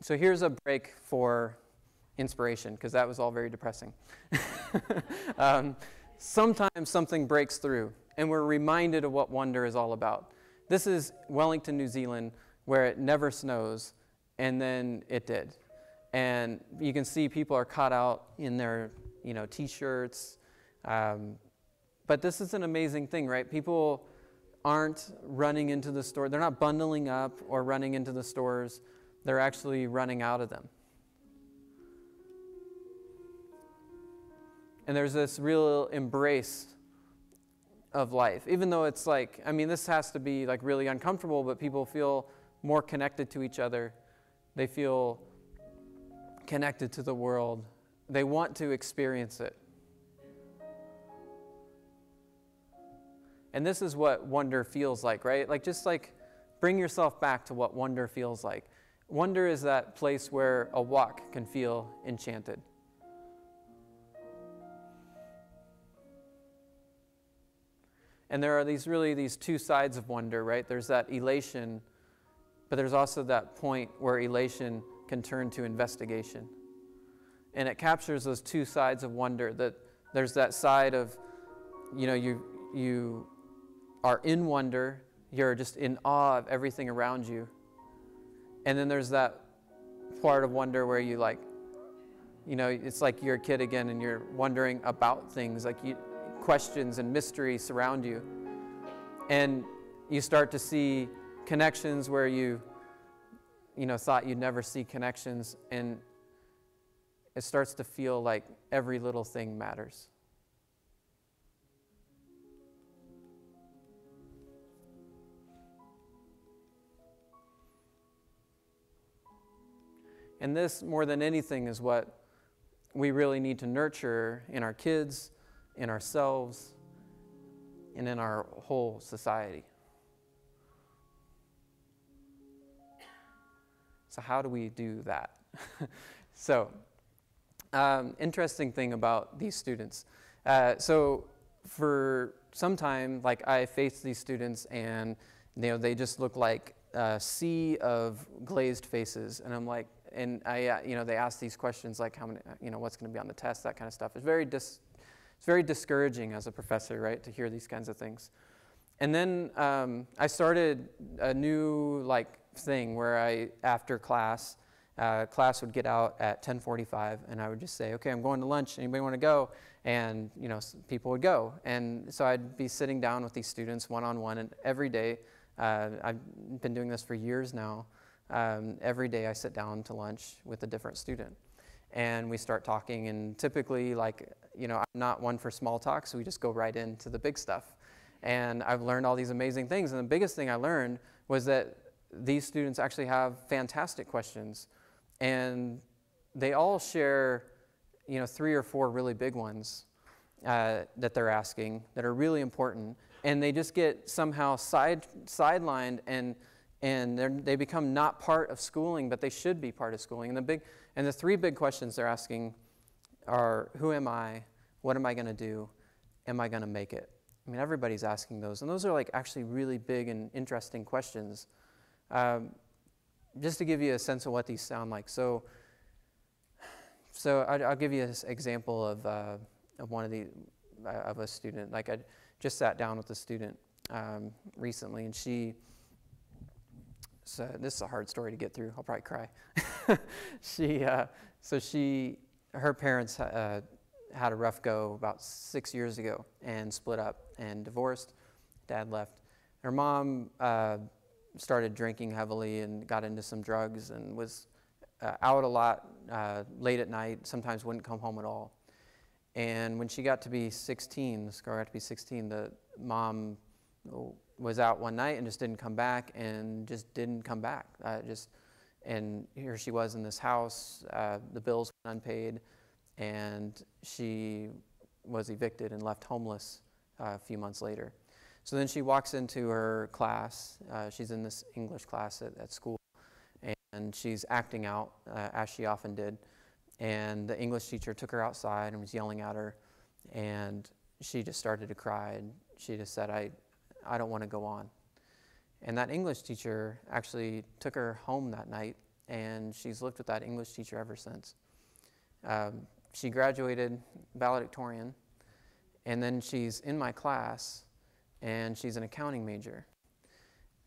here's a break for inspiration, because that was all very depressing. Sometimes something breaks through, and we're reminded of what wonder is all about. This is Wellington, New Zealand, where it never snows, and then it did. And you can see people are caught out in their, T-shirts. But this is an amazing thing, right? People aren't running into the store. They're not bundling up or running into the stores. They're actually running out of them. And there's this real embrace of life, even though it's like, this has to be like really uncomfortable, but people feel more connected to each other. They feel connected to the world. They want to experience it. And this is what wonder feels like, right? Just bring yourself back to what wonder feels like. Wonder is that place where a walk can feel enchanted. And there are these two sides of wonder, right? There's that elation, but there's also that point where elation can turn to investigation. And it captures those two sides of wonder. That there's that side of, you are in wonder, you're just in awe of everything around you. And then there's that part of wonder where you it's like you're a kid again and you're wondering about things, questions and mystery surround you. And you start to see connections where you thought you'd never see connections, and it starts to feel like every little thing matters. And this, more than anything, is what we really need to nurture in our kids, in ourselves, and in our whole society. So how do we do that? Interesting thing about these students. So for some time, I faced these students, and they just look like a sea of glazed faces, and I'm like, and they ask these questions like how many, what's going to be on the test, that kind of stuff. It's very discouraging as a professor, right, to hear these kinds of things. And then I started a new thing where after class would get out at 10:45, and I would just say, okay, I'm going to lunch. Anybody want to go? And people would go. And so I'd be sitting down with these students one-on-one, and every day, I've been doing this for years now. Every day I sit down to lunch with a different student, and we start talking. And typically, I'm not one for small talk, so we just go right into the big stuff. And I've learned all these amazing things. And the biggest thing I learned was that these students actually have fantastic questions, and they all share, 3 or 4 really big ones that they're asking that are really important, and they just get somehow sidelined, and they become not part of schooling, but they should be part of schooling. And the 3 big questions they're asking are, who am I? What am I going to do? Am I going to make it? I mean, everybody's asking those, and those are like actually really big and interesting questions. Just to give you a sense of what these sound like. So I'll give you an example of one of of a student. Like, I just sat down with a student recently, and so this is a hard story to get through. I'll probably cry. Her parents had a rough go about 6 years ago and split up and divorced. Dad left. Her mom started drinking heavily and got into some drugs and was out a lot late at night, sometimes wouldn't come home at all. And when she got to be 16, this girl got to be 16, the mom was out one night and just didn't come back, and and here she was in this house, the bills were unpaid, and she was evicted and left homeless a few months later. So then she walks into her class. She's in this English class at school, and she's acting out, as she often did. And the English teacher took her outside and was yelling at her, and she just started to cry, and she just said, I don't want to go on. And that English teacher actually took her home that night, and she's lived with that English teacher ever since. She graduated valedictorian, and then she's in my class, and she's an accounting major,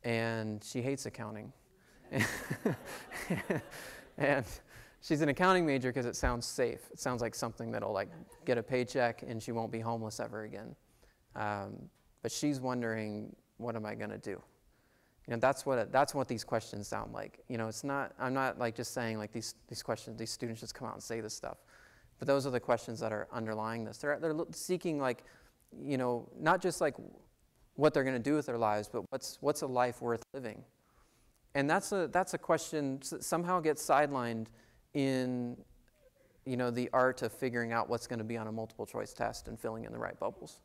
and she hates accounting. And she's an accounting major because it sounds safe. It sounds like something that'll like get a paycheck and she won't be homeless ever again. But she's wondering, what am I going to do? That's what these questions sound like. I'm not like just saying like these questions, these students just come out and say this stuff. But those are the questions that are underlying this. They're seeking like, not just like what they're going to do with their lives, but what's a life worth living? And that's a question that somehow gets sidelined in, the art of figuring out what's going to be on a multiple choice test and filling in the right bubbles.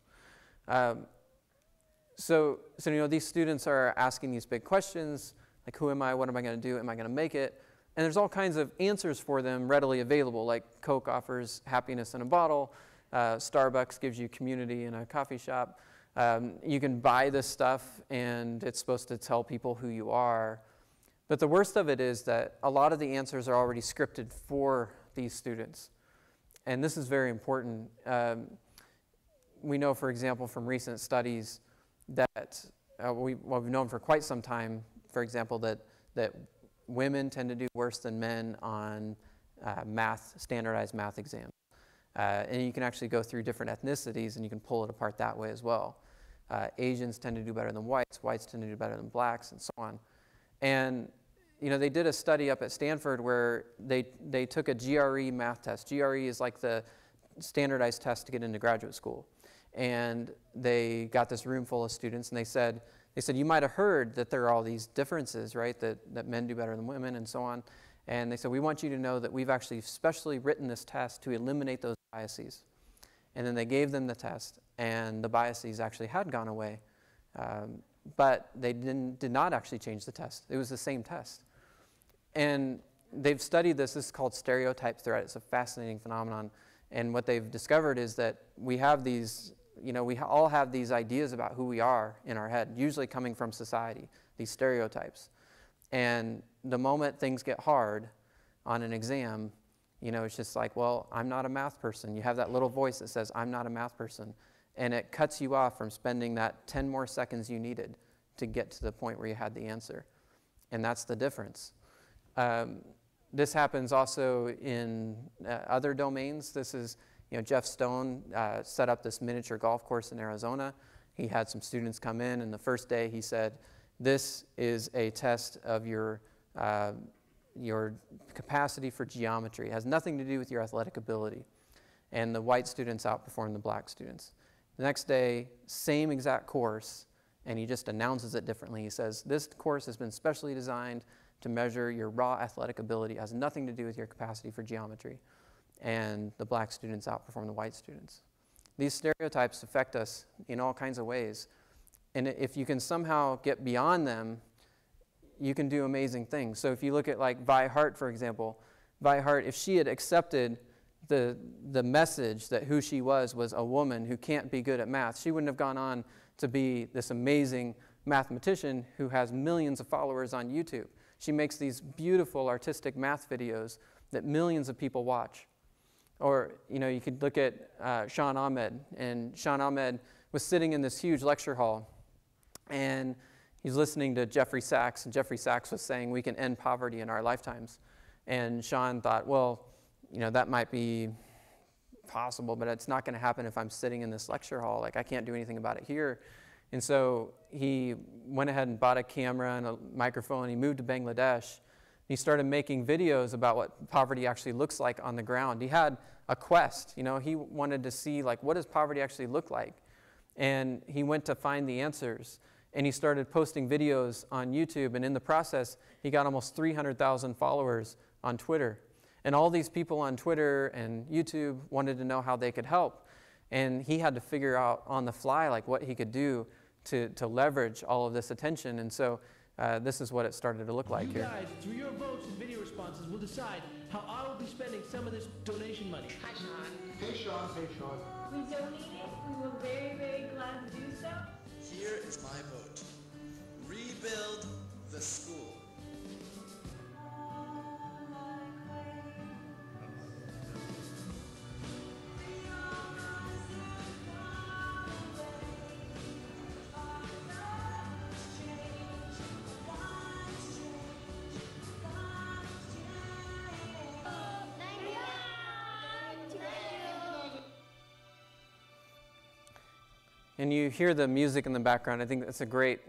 So these students are asking these big questions, like who am I, what am I going to do, am I going to make it? And there's all kinds of answers for them readily available, like Coke offers happiness in a bottle, Starbucks gives you community in a coffee shop. You can buy this stuff, and it's supposed to tell people who you are. But the worst of it is that a lot of the answers are already scripted for these students. And this is very important. We know, for example, from recent studies that we've known for quite some time, for example, that women tend to do worse than men on standardized math exams. And you can actually go through different ethnicities, and you can pull it apart that way as well. Asians tend to do better than whites tend to do better than blacks, and so on. And they did a study up at Stanford where they took a GRE math test. GRE is like the standardized test to get into graduate school. And they got this room full of students, and they said, you might have heard that there are all these differences, right, that men do better than women and so on. And they said, we want you to know that we've actually specially written this test to eliminate those biases. And then they gave them the test, and the biases actually had gone away. But they did not actually change the test. It was the same test. And they've studied this. This is called stereotype threat. It's a fascinating phenomenon. And what they've discovered is that we have these, we all have these ideas about who we are in our head, usually coming from society, these stereotypes. And the moment things get hard on an exam, it's just like, well, I'm not a math person. You have that little voice that says, I'm not a math person. And it cuts you off from spending that 10 more seconds you needed to get to the point where you had the answer. And that's the difference. This happens also in other domains. This is, Jeff Stone set up this miniature golf course in Arizona. He had some students come in, and the first day he said, this is a test of your capacity for geometry. It has nothing to do with your athletic ability. And the white students outperformed the black students. The next day, same exact course, and he just announces it differently. He says, this course has been specially designed to measure your raw athletic ability. It has nothing to do with your capacity for geometry. And the black students outperform the white students. These stereotypes affect us in all kinds of ways. And if you can somehow get beyond them, you can do amazing things. So if you look at like Vi Hart, for example, Vi Hart, if she had accepted the message that who she was a woman who can't be good at math, she wouldn't have gone on to be this amazing mathematician who has millions of followers on YouTube. She makes these beautiful artistic math videos that millions of people watch. Or, you know, you could look at Sean Ahmed, and Sean Ahmed was sitting in this huge lecture hall, and he's listening to Jeffrey Sachs, and Jeffrey Sachs was saying we can end poverty in our lifetimes. And Sean thought, well, you know, that might be possible, but it's not going to happen if I'm sitting in this lecture hall. Like, I can't do anything about it here. And so he went ahead and bought a camera and a microphone, and he moved to Bangladesh. He started making videos about what poverty actually looks like on the ground. He had a quest, you know, he wanted to see, like, what does poverty actually look like? And he went to find the answers. And he started posting videos on YouTube, and in the process, he got almost 300,000 followers on Twitter. And all these people on Twitter and YouTube wanted to know how they could help. And he had to figure out on the fly, like, what he could do to leverage all of this attention. And so this is what it started to look like here. You guys, through your votes and video responses, will decide how I will be spending some of this donation money. Hi, Sean. Hey, Sean. Hey, Sean. We donated. We were very, very glad to do so. Here is my vote. Rebuild the school. And you hear the music in the background. I think that's a great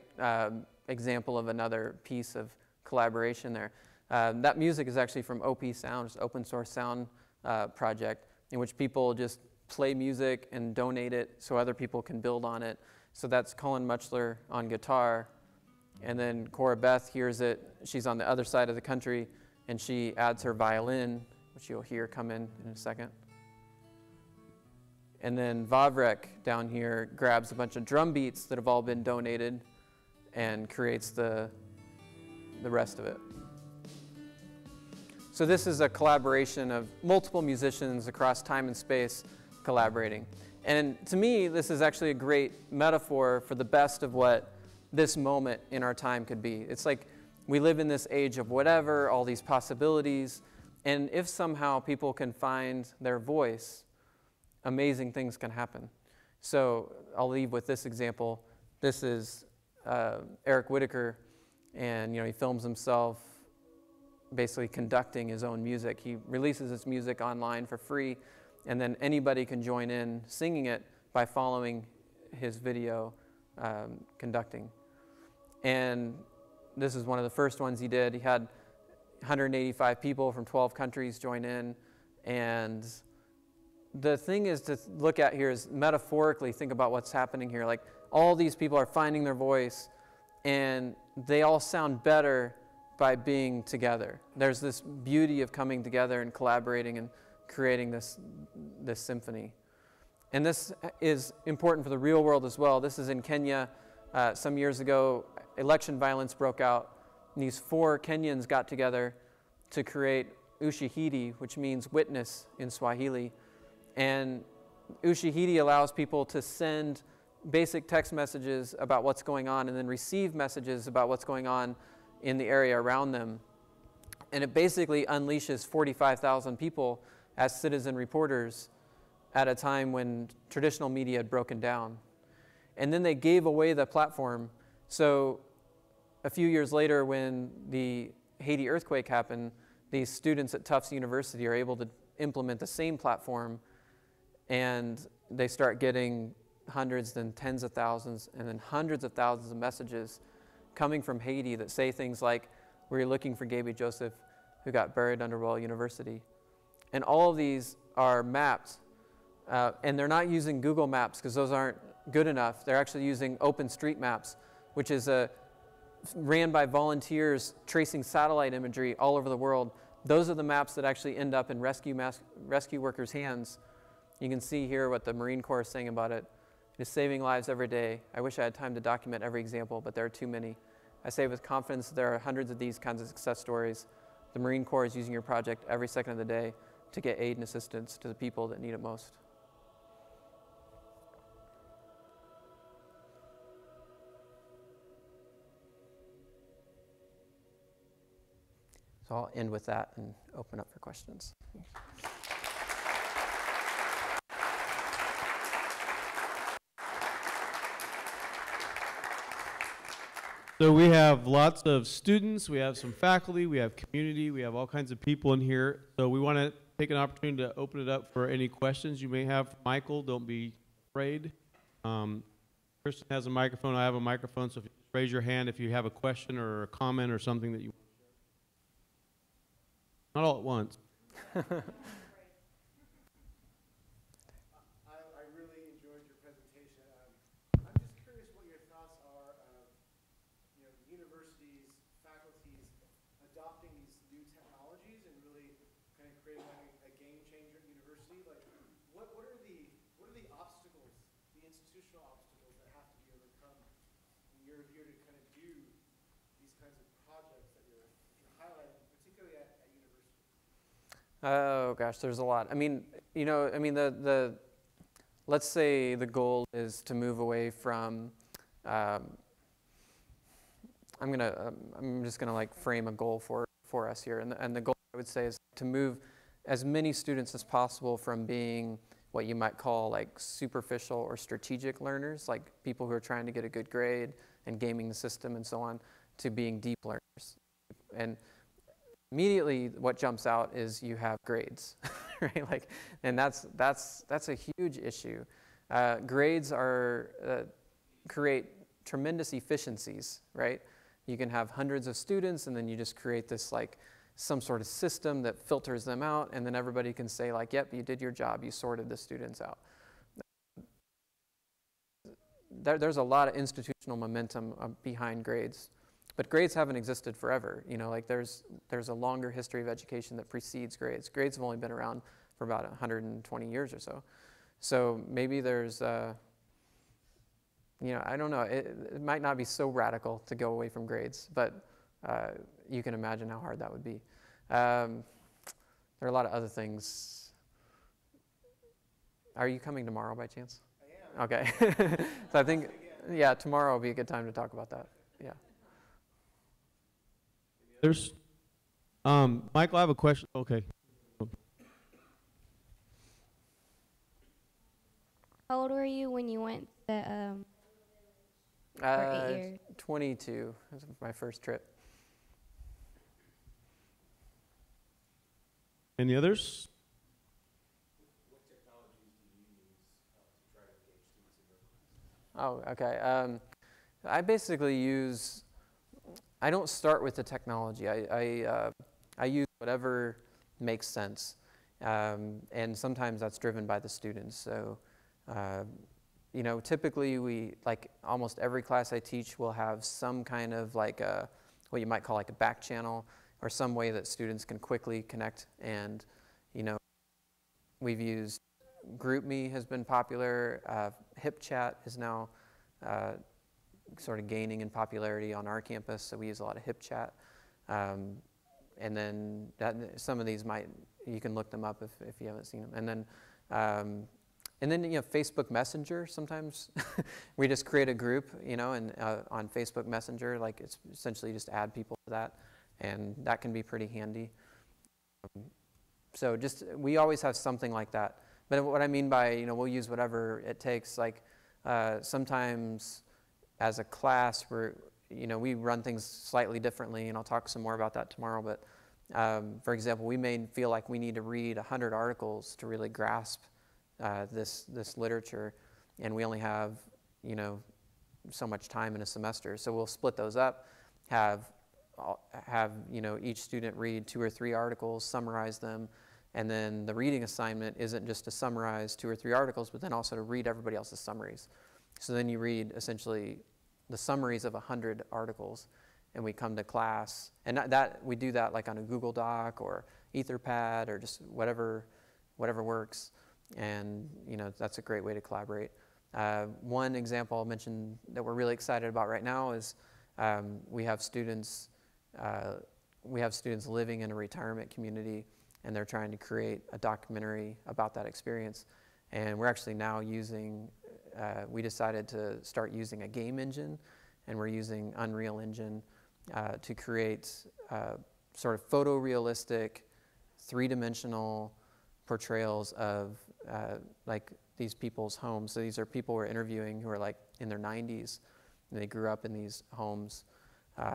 example of another piece of collaboration there. That music is actually from OP Sound, just open source sound project, in which people just play music and donate it so other people can build on it. So that's Colin Muchler on guitar, and then Cora Beth hears it. She's on the other side of the country, and she adds her violin, which you'll hear come in a second. And then Vavrek down here grabs a bunch of drum beats that have all been donated and creates the rest of it. So this is a collaboration of multiple musicians across time and space collaborating. And to me, this is actually a great metaphor for the best of what this moment in our time could be. It's like we live in this age of whatever, all these possibilities, and if somehow people can find their voice, amazing things can happen. So I'll leave with this example. This is Eric Whitaker, and he films himself basically conducting his own music. He releases his music online for free, and then anybody can join in singing it by following his video conducting. And this is one of the first ones he did. He had 185 people from 12 countries join in, and the thing is to look at here is metaphorically think about what's happening here. Like, all these people are finding their voice, and they all sound better by being together. There's this beauty of coming together and collaborating and creating this symphony. And this is important for the real world as well. This is in Kenya. Some years ago, election violence broke out, and these 4 Kenyans got together to create ushahidi, which means witness in Swahili. And ushahidi allows people to send basic text messages about what's going on and then receive messages about what's going on in the area around them. And it basically unleashes 45,000 people as citizen reporters at a time when traditional media had broken down. And then they gave away the platform. So a few years later, when the Haiti earthquake happened, these students at Tufts University are able to implement the same platform, and they start getting hundreds, then tens of thousands, and then hundreds of thousands of messages coming from Haiti that say things like, "We're looking for Gaby Joseph, who got buried under Royal University." And all of these are mapped, and they're not using Google Maps because those aren't good enough. They're actually using OpenStreetMaps, which is ran by volunteers tracing satellite imagery all over the world. Those are the maps that actually end up in rescue workers' hands. You can see here what the Marine Corps is saying about it. It is saving lives every day. I wish I had time to document every example, but there are too many. I say with confidence there are hundreds of these kinds of success stories. The Marine Corps is using your project every second of the day to get aid and assistance to the people that need it most. So I'll end with that and open up for questions. So we have lots of students, we have some faculty, we have community, we have all kinds of people in here. So we want to take an opportunity to open it up for any questions you may have for Michael. Don't be afraid. Kristen has a microphone, I have a microphone, so if you raise your hand if you have a question or a comment or something that you want to share. Not all at once. I really enjoyed your presentation. I'm just curious what your thoughts are of universities, faculties adopting these new technologies and really kind of creating a game changer at university. Like, what are the obstacles, the institutional obstacles that have to be overcome when you're here to kind of do these kinds of projects that you're highlighting, particularly at university? Oh gosh, there's a lot. I mean, let's say the goal is to move away from. I'm just gonna like frame a goal for us here, and the goal I would say is to move as many students as possible from being what you might call like superficial or strategic learners, like people who are trying to get a good grade and gaming the system and so on, to being deep learners. And immediately what jumps out is you have grades, right? Like, and that's a huge issue. Grades create tremendous efficiencies, right? You can have hundreds of students and then you just create this like some sort of system that filters them out, and then everybody can say like, yep, you did your job, you sorted the students out. There's a lot of institutional momentum behind grades. But grades haven't existed forever. Like there's a longer history of education that precedes grades. Grades have only been around for about 120 years or so. So maybe there's, I don't know. It might not be so radical to go away from grades, but you can imagine how hard that would be. There are a lot of other things. Are you coming tomorrow by chance? I am. Okay. So I think, yeah, tomorrow will be a good time to talk about that. Yeah. There's, Michael, I have a question. Okay. How old were you when you went to, for 8 years? 22. That was my first trip. Any others? What technologies do you use to try to engage students in your class? Oh, okay. I basically use. I don't start with the technology. I use whatever makes sense, and sometimes that's driven by the students. So, typically we, like almost every class I teach will have some kind of like what you might call like a back channel or some way that students can quickly connect. And, we've used GroupMe has been popular. HipChat is now sort of gaining in popularity on our campus, so we use a lot of HipChat. And then some of these you can look them up if you haven't seen them. And then Facebook Messenger, sometimes we just create a group, and on Facebook Messenger, like it's essentially just add people to that, and that can be pretty handy. So we always have something like that. But what I mean by, we'll use whatever it takes, like sometimes as a class, we run things slightly differently, and I'll talk some more about that tomorrow. But for example, we may feel like we need to read 100 articles to really grasp this literature, and we only have so much time in a semester. So we'll split those up, have each student read 2 or 3 articles, summarize them, and then the reading assignment isn't just to summarize 2 or 3 articles, but then also to read everybody else's summaries. So then you read essentially the summaries of 100 articles, and we come to class, and that we do that like on a Google Doc or Etherpad or just whatever works, and that's a great way to collaborate. One example I'll mention that we're really excited about right now is we have students living in a retirement community, and they're trying to create a documentary about that experience. And we're actually now we decided to start using a game engine, and we're using Unreal Engine to create sort of photorealistic, three-dimensional portrayals of like these people's homes. So these are people we're interviewing who are like in their 90s, and they grew up in these homes,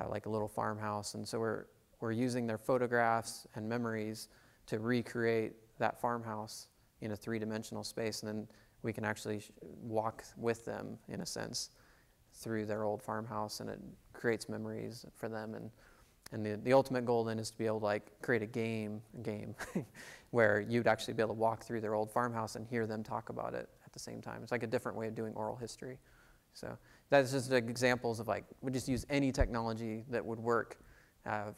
like a little farmhouse. And so we're using their photographs and memories to recreate that farmhouse in a three-dimensional space, and then we can actually walk with them, in a sense, through their old farmhouse, and it creates memories for them. And the ultimate goal then is to be able to like create a game where you'd actually be able to walk through their old farmhouse and hear them talk about it at the same time. It's like a different way of doing oral history. So that's just examples of like, we just use any technology that would work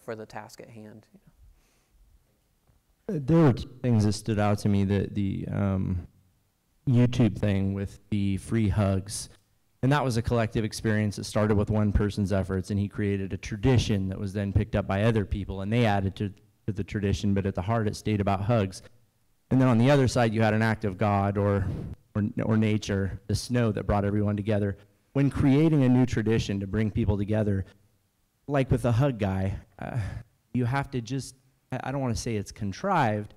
for the task at hand. There were two things that stood out to me. The YouTube thing with the free hugs. And that was a collective experience that started with one person's efforts, and he created a tradition that was then picked up by other people, and they added to the tradition, but at the heart it stayed about hugs. And then on the other side, you had an act of God or nature, the snow that brought everyone together. When creating a new tradition to bring people together, like with the hug guy, you have to just, I don't want to say it's contrived,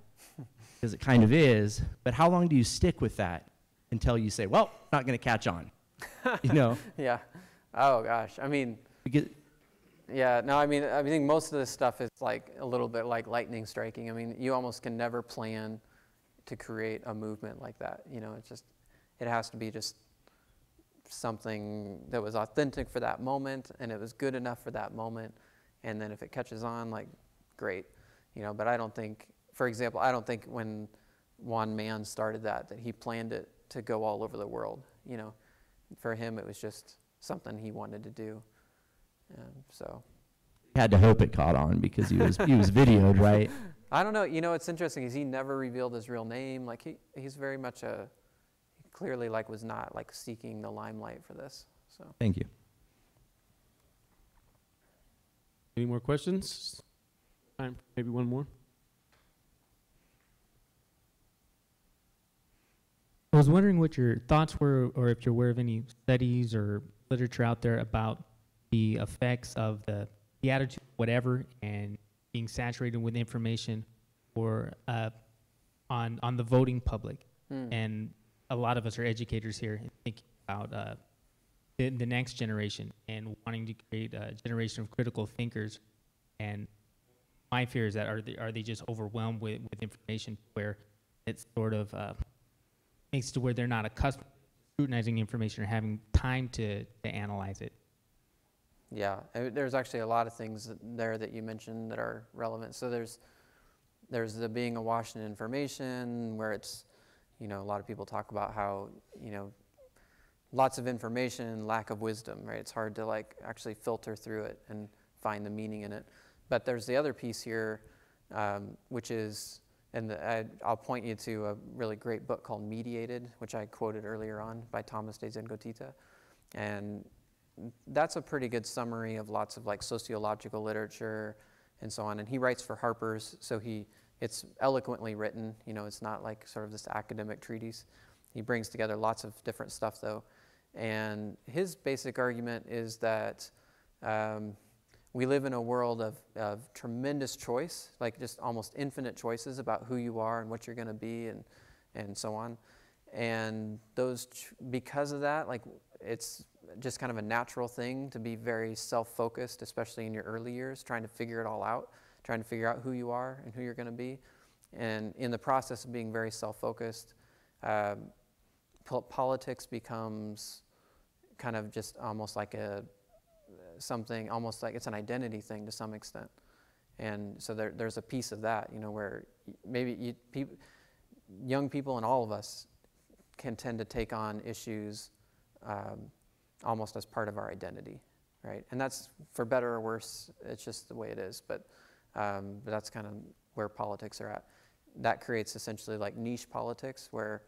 because it kind of is, but how long do you stick with that until you say, well, not going to catch on? Yeah. Oh gosh. I mean, yeah. No. I mean, I think most of this stuff is like a little bit like lightning striking. I mean, you almost can never plan to create a movement like that. It has to be just something that was authentic for that moment, and it was good enough for that moment. And then if it catches on, like, great. But I don't think, for example, when Juan Mann started that he planned it to go all over the world. For him, it was just something he wanted to do. So had to hope it caught on because he was videoed, right? I don't know. What's interesting is he never revealed his real name. Like he's very much he clearly like was not like seeking the limelight for this. So thank you. Any more questions? Time, maybe one more. I was wondering what your thoughts were, or if you're aware of any studies or literature out there about the effects of the attitude, whatever, and being saturated with information, or on the voting public. And a lot of us are educators here, and thinking about the next generation and wanting to create a generation of critical thinkers. And my fear is that are they just overwhelmed with information where it's sort of makes it to where they're not accustomed to scrutinizing information or having time to analyze it. Yeah, there's actually a lot of things there that you mentioned that are relevant. So there's the being awash in information, where it's, a lot of people talk about how, lots of information, lack of wisdom, right? It's hard to like actually filter through it and find the meaning in it. But there's the other piece here, which is, and I'll point you to a really great book called Mediated, which I quoted earlier on by Thomas de Zengotita. And that's a pretty good summary of lots of like sociological literature and so on. And he writes for Harper's, so it's eloquently written. It's not like sort of this academic treatise. He brings together lots of different stuff though. And his basic argument is that we live in a world of tremendous choice, like just almost infinite choices about who you are and what you're going to be and so on. And because of that, like it's just kind of a natural thing to be very self-focused, especially in your early years, trying to figure it all out, trying to figure out who you are and who you're going to be. And in the process of being very self-focused, politics becomes kind of just almost like something almost like it's an identity thing to some extent. And so there's a piece of that, where maybe young people and all of us can tend to take on issues almost as part of our identity, right? And that's, for better or worse, it's just the way it is, but that's kind of where politics are at. That creates essentially like niche politics where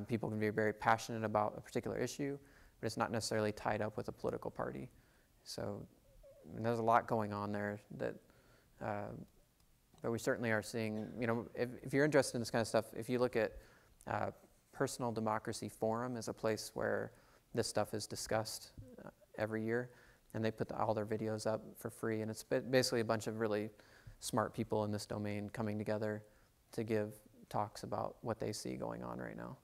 people can be very passionate about a particular issue, but it's not necessarily tied up with a political party. So there's a lot going on there that, but we certainly are seeing, you know, if you're interested in this kind of stuff, if you look at Personal Democracy Forum is a place where this stuff is discussed every year, and they put all their videos up for free, and it's basically a bunch of really smart people in this domain coming together to give talks about what they see going on right now.